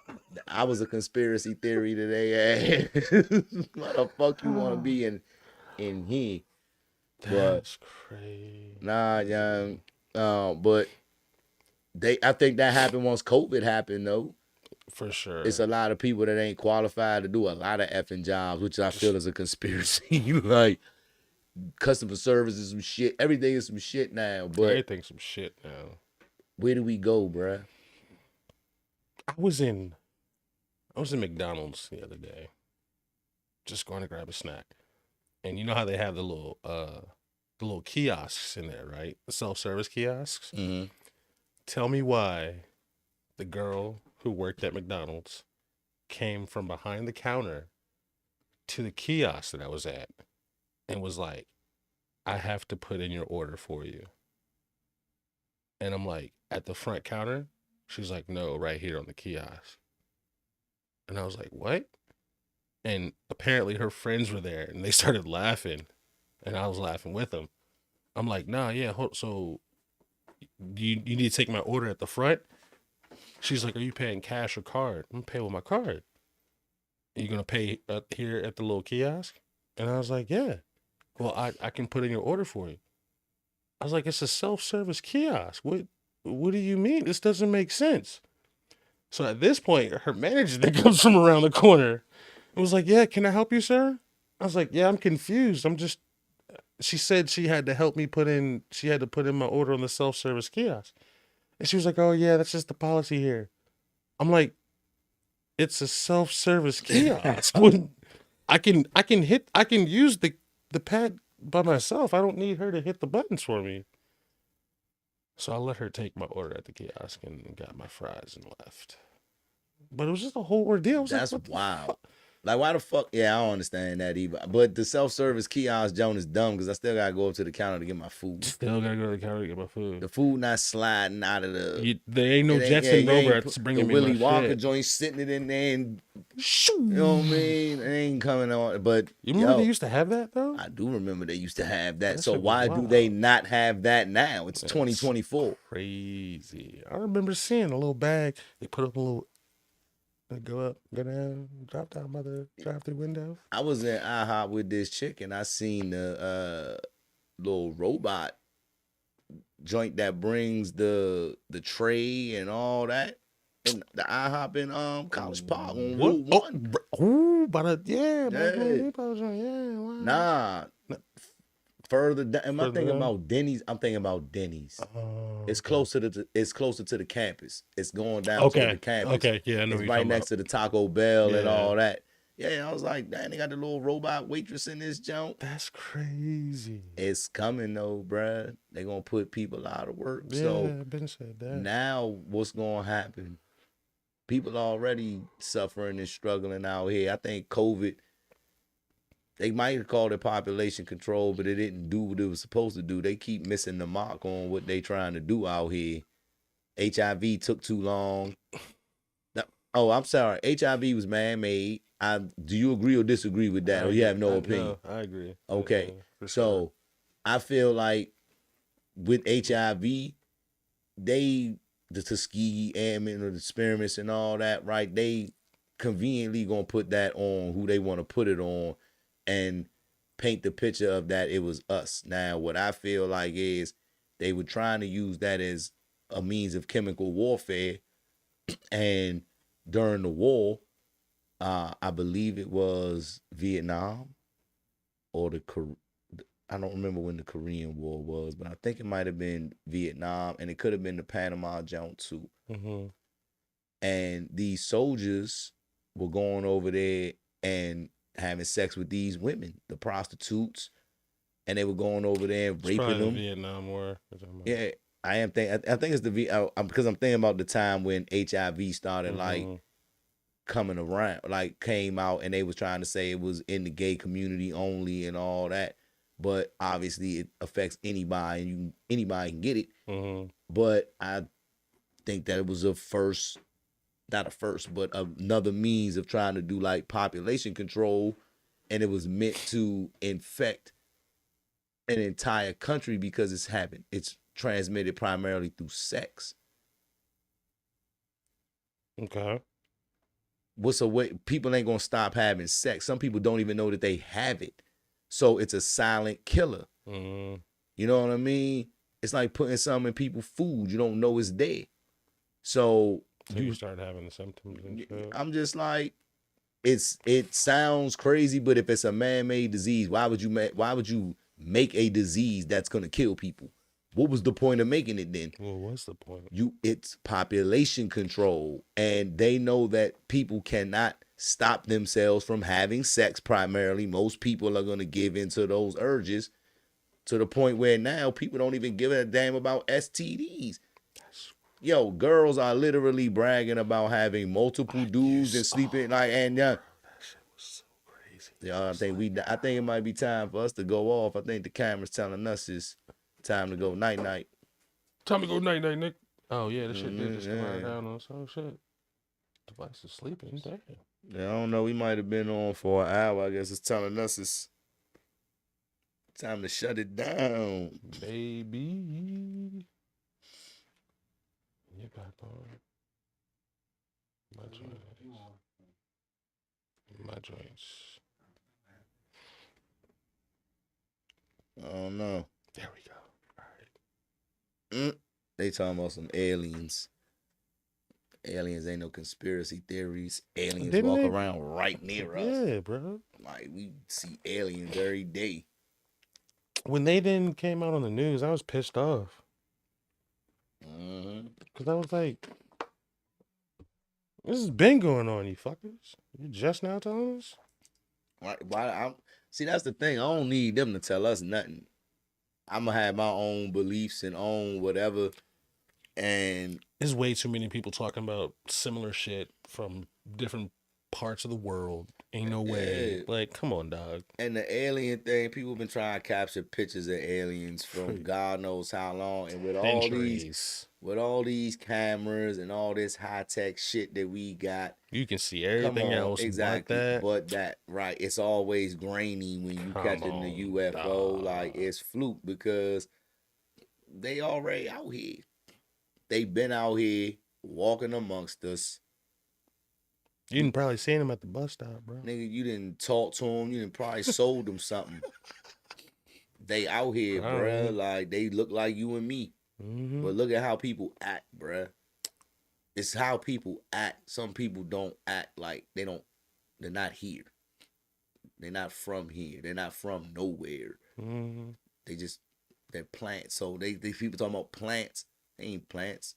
I was a conspiracy theory that they had. What the fuck you want to be in here? That's crazy. Nah, young. But I think that happened once COVID happened though. For sure. It's a lot of people that ain't qualified to do a lot of effing jobs, which I feel is a conspiracy. Like customer service is some shit. Everything is some shit now. But everything's some shit now. Where do we go, bruh? I was in McDonald's the other day, just going to grab a snack, and you know how they have the little kiosks in there, right? The self-service kiosks. Mm-hmm. Tell me why the girl who worked at McDonald's came from behind the counter to the kiosk that I was at and was like, I have to put in your order for you. And I'm like, at the front counter? She's like, no, right here on the kiosk. And I was like, what? And apparently her friends were there and they started laughing and I was laughing with them. I'm like, nah, yeah, so you need to take my order at the front? She's like, are you paying cash or card? I'm paying with my card. Are you going to pay here at the little kiosk? And I was like, yeah. Well, I can put in your order for you. I was like, it's a self-service kiosk. What do you mean? This doesn't make sense. So at this point, her manager that comes from around the corner and was like, yeah, can I help you, sir? I was like, yeah, I'm confused. She said she had to help me put in my order on the self-service kiosk. And she was like, oh yeah, that's just the policy here. I'm like, it's a self-service kiosk. I can use the pad by myself. I don't need her to hit the buttons for me. So I let her take my order at the kiosk and got my fries and left. But it was just a whole ordeal. That's wild. Like, why the fuck? Yeah, I don't understand that either. But the self-service kiosk joint is dumb because I still got to go up to the counter to get my food. Still got to go to the counter to get my food. The food not sliding out of the... There ain't no Jetson robots bringing me my shit. The Willy Wonka joint sitting it in there and... You know what I mean? It ain't coming on. But, you remember they used to have that, though? I do remember they used to have that. So why do they not have that now? It's 2024. Crazy. I remember seeing a little bag. They put up a little... Go up, go down, drop down by the drive-through window. I was in IHOP with this chick and I seen the little robot joint that brings the tray and all that. And the IHOP in College Park on Route 1. Oh, but yeah. Nah. Further down. Am I thinking about Denny's? I'm thinking about Denny's. Oh, it's closer to the campus. It's going down to the campus. Okay, yeah, I know. It's right next to the Taco Bell and all that. Yeah, I was like, damn, they got the little robot waitress in this joint. That's crazy. It's coming though, bruh. They gonna put people out of work. Yeah, so I've been said that. Now what's gonna happen? People already suffering and struggling out here. I think COVID, they might have called it population control, but it didn't do what it was supposed to do. They keep missing the mark on what they trying to do out here. HIV took too long. Oh, I'm sorry. HIV was man-made. Do you agree or disagree with that, or you have no opinion? No, I agree. Okay, sure. So I feel like with HIV, the Tuskegee Airmen or the experiments and all that, right? They conveniently gonna put that on who they want to put it on and paint the picture of that it was us. Now, what I feel like is they were trying to use that as a means of chemical warfare. And during the war, I believe it was Vietnam, or I don't remember when the Korean War was, but I think it might have been Vietnam, and it could have been the Panama Junk too. Mm-hmm. And these soldiers were going over there and having sex with these women, the prostitutes, and they were going over there and It's raping probably the them. Vietnam War. Yeah, I think it's because I'm thinking about the time when HIV started like coming around, like came out, and they was trying to say it was in the gay community only and all that. But obviously, it affects anybody, and anybody can get it. Mm-hmm. But I think that it was not a first, but another means of trying to do like population control, and it was meant to infect an entire country because it's transmitted primarily through sex. Okay. What's a way? People ain't gonna stop having sex. Some people don't even know that they have it, so it's a silent killer. Mm-hmm. You know what I mean? It's like putting something in people's food. You don't know it's there. So you start having the symptoms and shit. I'm just like, it sounds crazy, but if it's a man-made disease, why would you make a disease that's gonna kill people? What was the point of making it then? Well, what's the point? It's population control, and they know that people cannot stop themselves from having sex primarily. Most people are gonna give into those urges to the point where now people don't even give a damn about STDs. Yo, girls are literally bragging about having multiple dudes and sleeping like, and that shit was so crazy. yeah, I think it might be time for us to go off. I think the camera's telling us it's time to go night night. Time to go night night, Nick. Oh yeah, this shit did just come Yeah. down on us. Oh shit. Device is sleeping. Damn. Yeah, I don't know. We might have been on for an hour. I guess it's telling us it's time to shut it down. Baby. Get back on. My joints. I don't know. There we go. All right. They talking about some aliens. Aliens ain't no conspiracy theories. Aliens Didn't walk they- around right near us. Yeah, bro. Like, we see aliens every day. When they didn't came out on the news, I was pissed off. Mm-hmm. Because I was like, this has been going on, you fuckers. You just now telling us? See, that's the thing. I don't need them to tell us nothing. I'm going to have my own beliefs and own whatever. And There's way too many people talking about similar shit from different parts of the world. Ain't no way. Yeah. Like, come on, dog. And the alien thing, people been trying to capture pictures of aliens from God knows how long. And with all these cameras and all this high tech shit that we got, You can see everything else exactly, but that. but that, right? It's always grainy when you catching the UFO. dog. Like, it's fluke because they already out here. They been out here walking amongst us. You didn't probably seen him at the bus stop, bro. Nigga, you didn't talk to them. You didn't probably sold them something. They out here, bruh. Like, they look like you and me. Mm-hmm. But look at how people act, bruh. It's how people act. Some people don't act like they're not here. They're not from here. They're not from nowhere. Mm-hmm. They're plants. So these people talking about plants. They ain't plants.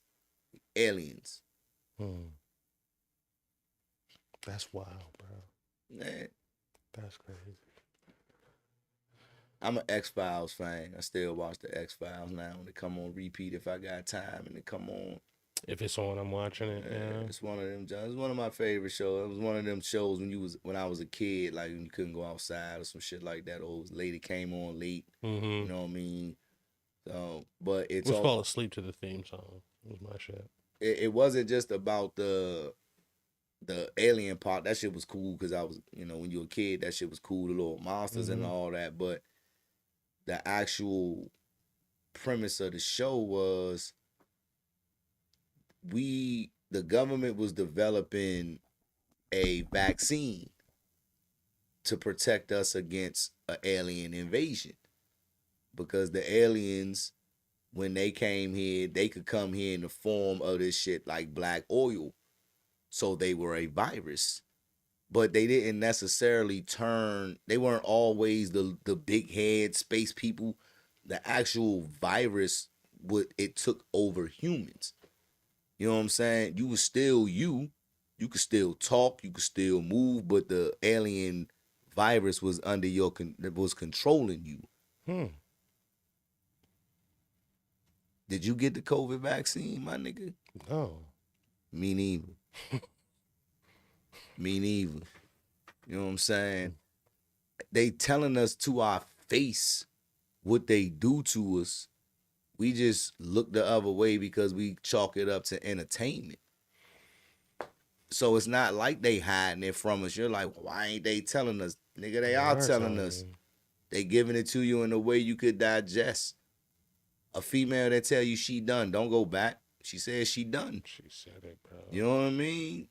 Aliens. That's wild, bro. Man. That's crazy. I'm an X-Files fan. I still watch the X-Files now when they come on repeat if I got time and they come on. If it's on, I'm watching it. Yeah. It's one of them. It's one of my favorite shows. It was one of them shows when I was a kid, like when you couldn't go outside or some shit like that. Old lady came on late. Mm-hmm. You know what I mean? But it's Let's fall asleep to the theme song. It was my shit. It wasn't just about the alien part. That shit was cool because I was, when you were a kid, that shit was cool. The little monsters and all that. But the actual premise of the show was the government was developing a vaccine to protect us against an alien invasion. Because the aliens, when they came here, they could come here in the form of this shit like black oil. So they were a virus. but they didn't necessarily turn. They weren't always the big head space people. The actual virus, it took over humans. You know what I'm saying? You was still you. You could still talk. You could still move, but the alien virus was under was controlling you. Did you get the COVID vaccine, my nigga? No. Me neither. Me neither. You know what I'm saying? They telling us to our face what they do to us. We just look the other way because we chalk it up to entertainment. So it's not like they hiding it from us. You're like, why ain't they telling us? Nigga, they are telling us. They giving it to you in a way you could digest. A female that tell you she done, don't go back. She says she done. She said it, bro. You know what I mean?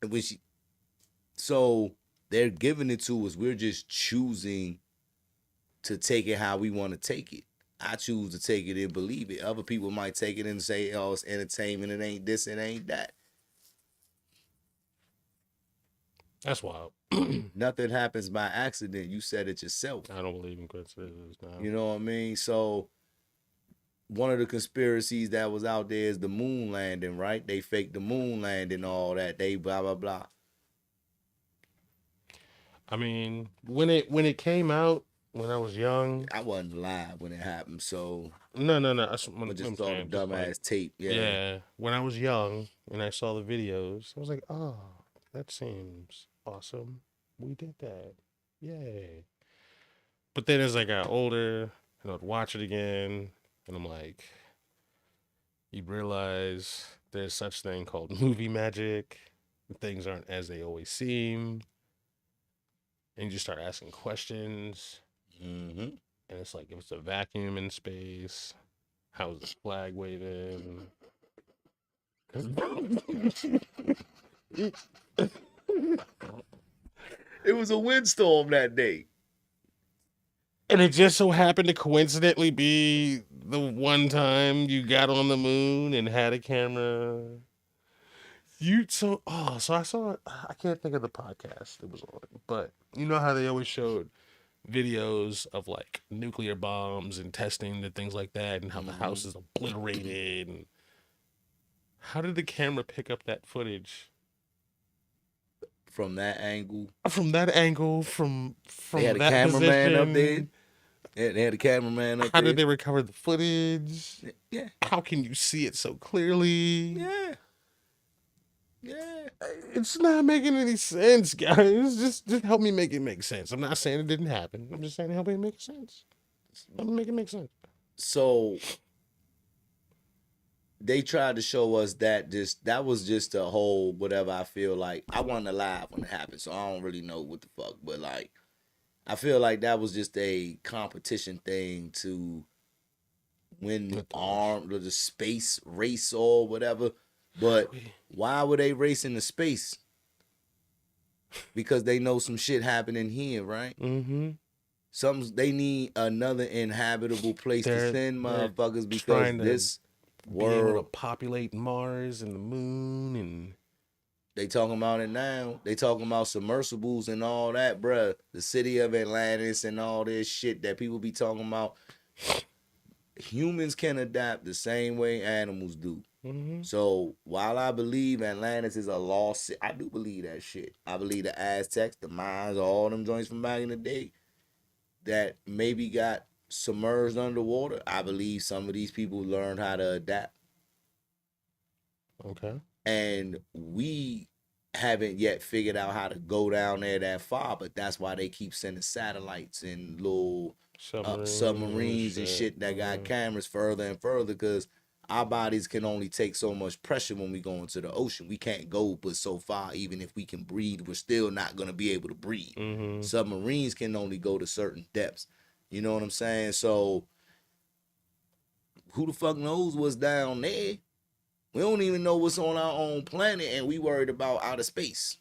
And when so they're giving it to us. We're just choosing to take it how we want to take it. I choose to take it and believe it. Other people might take it and say, oh, it's entertainment. It ain't this, it ain't that. That's wild. Nothing happens by accident. You said it yourself. I don't believe in coincidences now. You know what I mean? So one of the conspiracies that was out there is the moon landing, right? They faked the moon landing, all that. They blah, blah, blah. I mean, when it came out, when I was young, I wasn't alive when it happened, so no. I just saw the dumbass tape. Yeah, when I was young and I saw the videos, I was like, oh, that seems awesome. We did that. Yay. But then as I got older and I'd watch it again, and I'm like, you realize there's such thing called movie magic. Things aren't as they always seem. And you just start asking questions. Mm-hmm. And it's like, if it's a vacuum in space, how's the flag waving? It was a windstorm that day. And it just so happened to coincidentally be the one time you got on the moon and had a camera. So I saw, I can't think of the podcast it was on, but you know how they always showed videos of like nuclear bombs and testing and things like that, and how the house is obliterated. And how did the camera pick up that footage? From that angle. From that angle, from they had that a cameraman position. up there. They had a cameraman up there. How did they recover the footage? Yeah. How can you see it so clearly? Yeah. Yeah. It's not making any sense, guys. Just help me make it make sense. I'm not saying it didn't happen. I'm just saying help me make sense. Help me make it make sense. So they tried to show us that was just a whole whatever. I feel like I wasn't alive when it happened, so I don't really know what the fuck. But like, I feel like that was just a competition thing to win the space race or whatever. But why were they racing the space? Because they know some shit happening here, right? Mm-hmm. They need another inhabitable place to send motherfuckers because this world being able to populate Mars and the moon, and they talking about it now. They talking about submersibles and all that, bruh. The city of Atlantis and all this shit that people be talking about. Humans can adapt the same way animals do. Mm-hmm. So while I believe Atlantis is a lost city, I do believe that shit. I believe the Aztecs, the Mayans, all them joints from back in the day that maybe got submerged underwater. I believe some of these people learned how to adapt. Okay. And we haven't yet figured out how to go down there that far, but that's why they keep sending satellites and little submarines and shit that got cameras further and further, because our bodies can only take so much pressure when we go into the ocean. We can't go but so far. Even if we can breathe, we're still not going to be able to breathe. Mm-hmm. Submarines can only go to certain depths. You know what I'm saying? So who the fuck knows what's down there? We don't even know what's on our own planet, and we worried about outer space.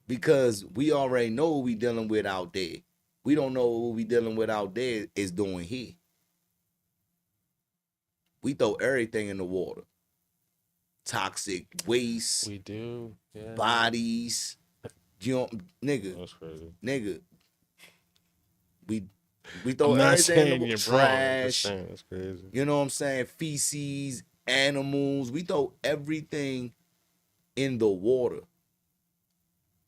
Because we already know what we dealing with out there. We don't know what we dealing with out there is doing here. We throw everything in the water. toxic waste, We do. Yeah. bodies. You know, That's crazy. nigga. We throw I'm not everything in saying the you're wrong. I'm just trash. saying that's crazy. You know what I'm saying? Feces, animals. We throw everything in the water.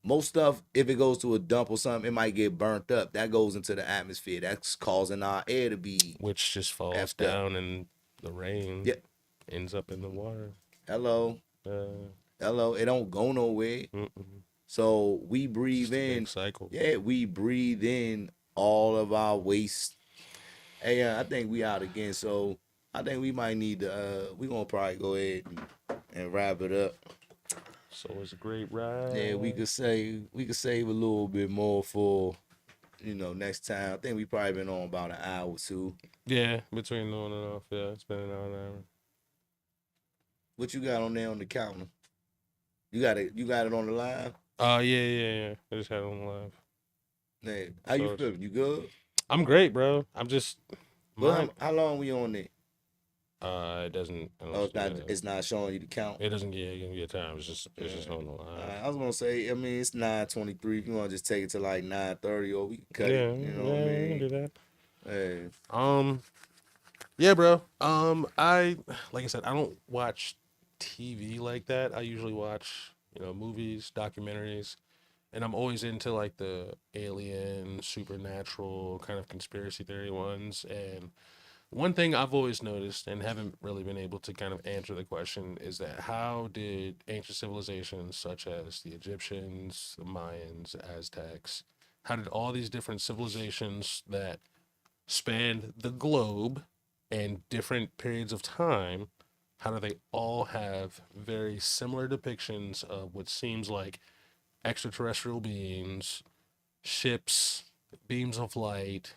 Most stuff, if it goes to a dump or something, it might get burnt up. That goes into the atmosphere. That's causing our air to be Which just falls effed up. down in the rain. Yeah. Ends up in the water. Hello. It don't go nowhere. So we breathe in. Cycle. Yeah, we breathe in all of our waste. Hey, I think we out again. So I think we might need to. We gonna probably go ahead and wrap it up. So it's a great ride. Yeah, we could save a little bit more for, next time. I think we probably been on about an hour or two. Yeah, between on and off. Yeah, it's been an hour. What you got on there on the counter? You got it on the live? Yeah. I just had it on live. Man, how you feeling? You good? I'm great, bro. I'm just. Well, how long we on there? It doesn't. It's not showing you the count. It doesn't give you time. It's just on the line. I was gonna say, I mean, it's 9:23. If you want to just take it to like 9:30, or we can cut it. You know what I mean? We can do that. Hey. Yeah, bro. Like I said, I don't watch TV like that. I usually watch, movies, documentaries, and I'm always into like the alien, supernatural kind of conspiracy theory ones. And one thing I've always noticed and haven't really been able to kind of answer the question is that how did ancient civilizations such as the Egyptians, the Mayans, Aztecs, how did all these different civilizations that spanned the globe and different periods of time, how do they all have very similar depictions of what seems like extraterrestrial beings, ships, beams of light,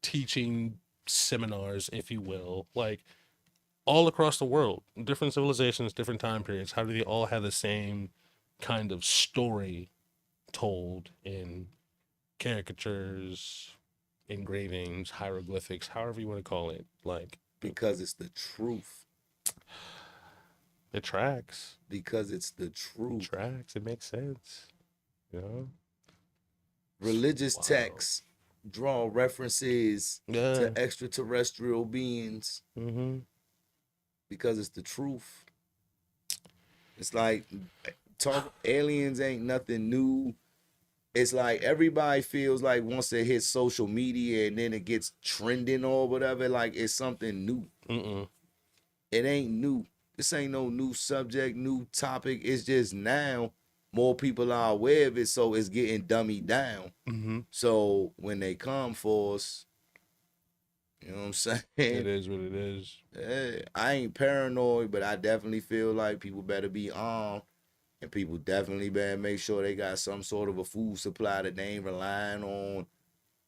teaching seminars, if you will, like all across the world, different civilizations, different time periods? How do they all have the same kind of story told in caricatures, engravings, hieroglyphics, however you want to call it? Like, because it's the truth. It tracks. Because it's the truth. It tracks. It makes sense. Religious texts draw references to extraterrestrial beings because it's the truth. It's like aliens ain't nothing new. It's like everybody feels like once it hits social media and then it gets trending or whatever, like it's something new. It ain't new. This ain't no new subject, new topic. It's just now more people are aware of it, so it's getting dummied down. So when they come for us, you know what I'm saying? It is what it is. I ain't paranoid, but I definitely feel like people better be armed, and people definitely better make sure they got some sort of a food supply that they ain't relying on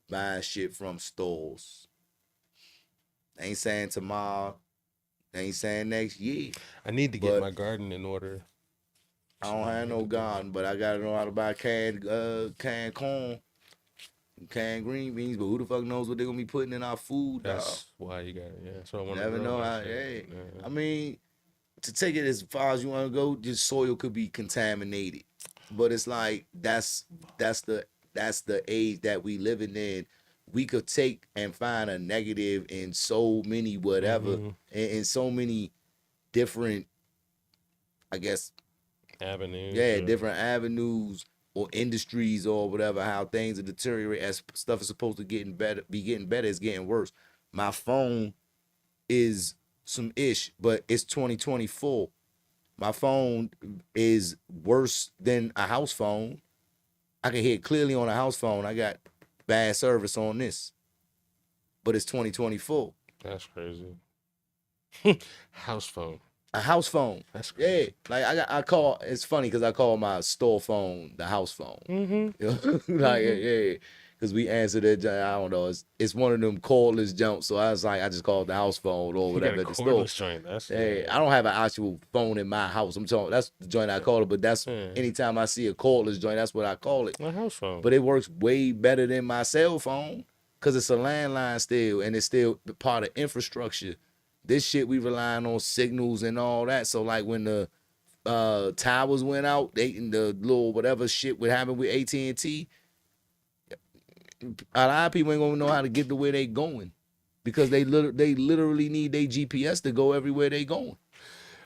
buying shit from stores. I ain't saying tomorrow. I ain't saying next year. I need to get my garden in order. I don't have no garden, but I gotta know how to buy canned corn, canned green beans. But who the fuck knows what they're gonna be putting in our food? That's why you got it. Yeah, so I want to never know how. Hey, I mean, to take it as far as you want to go, just soil could be contaminated. But it's like that's the age that we living in. We could take and find a negative in so many whatever, in so many different, I guess, avenues. Yeah, different avenues or industries or whatever. How things are deteriorate as stuff is supposed to be getting better, it's getting worse. My phone is some ish, but it's 2024. My phone is worse than a house phone. I can hear clearly on a house phone. I got bad service on this, but it's 2024. That's crazy. House phone. A house phone. That's crazy. Yeah, like I call. It's funny because I call my store phone the house phone. You know? Yeah, because we answered it. I don't know. It's one of them cordless jumps. So I was like, I just call it the house phone or whatever at the store. Joint. That's I don't have an actual phone in my house. I'm talking. That's the joint I call it. But that's anytime I see a cordless joint, that's what I call it. My house phone. But it works way better than my cell phone because it's a landline still, and it's still part of infrastructure This shit we relying on signals and all that. So like when the towers went out, the little whatever shit would happen with AT&T, a lot of people ain't gonna know how to get to where they going because they literally need their GPS to go everywhere they going.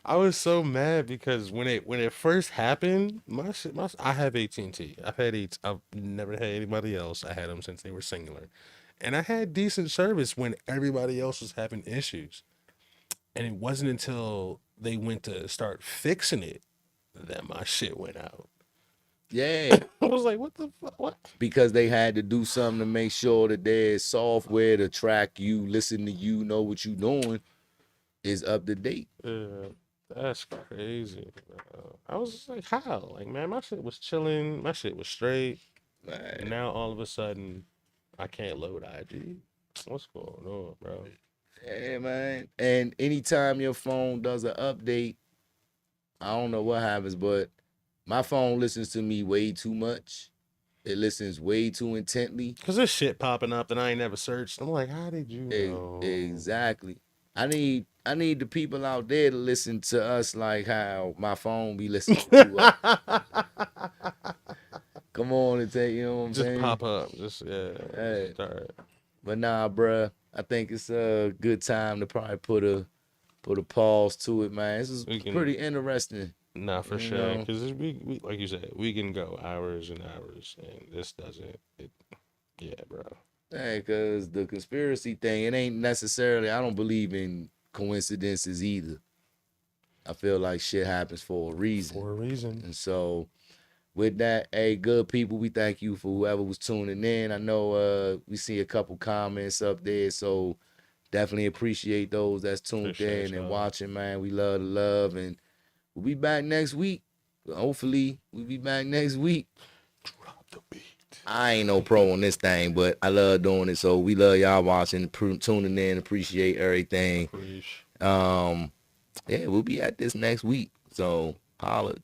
I was so mad because when it first happened, I have AT&T. I've never had anybody else. I had them since they were singular, and I had decent service when everybody else was having issues. And it wasn't until they went to start fixing it that my shit went out. Yeah. I was like, what the fuck? What? Because they had to do something to make sure that there's software to track you, listen to you, know what you doing is up to date. Yeah, that's crazy, bro. I was just like, how? Like, man, my shit was chilling. My shit was straight. Man. And now all of a sudden, I can't load IG. What's going on, bro? Yeah, man. And anytime your phone does an update, I don't know what happens, but my phone listens to me way too much. It listens way too intently. Cause there's shit popping up that I ain't never searched. I'm like, how did you know? Exactly. I need the people out there to listen to us like how my phone be listening to us. Come on and take, you know what I'm saying? Just pop up. Just Hey. start. But nah, bruh, I think it's a good time to probably put a pause to it, man. This is pretty interesting. Nah, for You sure. know? Because we, like you said, we can go hours and hours, and this doesn't. Yeah, bro. Hey, because the conspiracy thing, it ain't necessarily, I don't believe in coincidences either. I feel like shit happens for a reason. For a reason. And so, with that, hey, good people, we thank you for whoever was tuning in. I know we see a couple comments up there, so definitely appreciate those that's tuned in and watching, man. We love the love, and we'll be back next week. Hopefully, we'll be back next week. Drop the beat. I ain't no pro on this thing, but I love doing it. So we love y'all watching, tuning in, appreciate everything. Yeah, we'll be at this next week. So holla.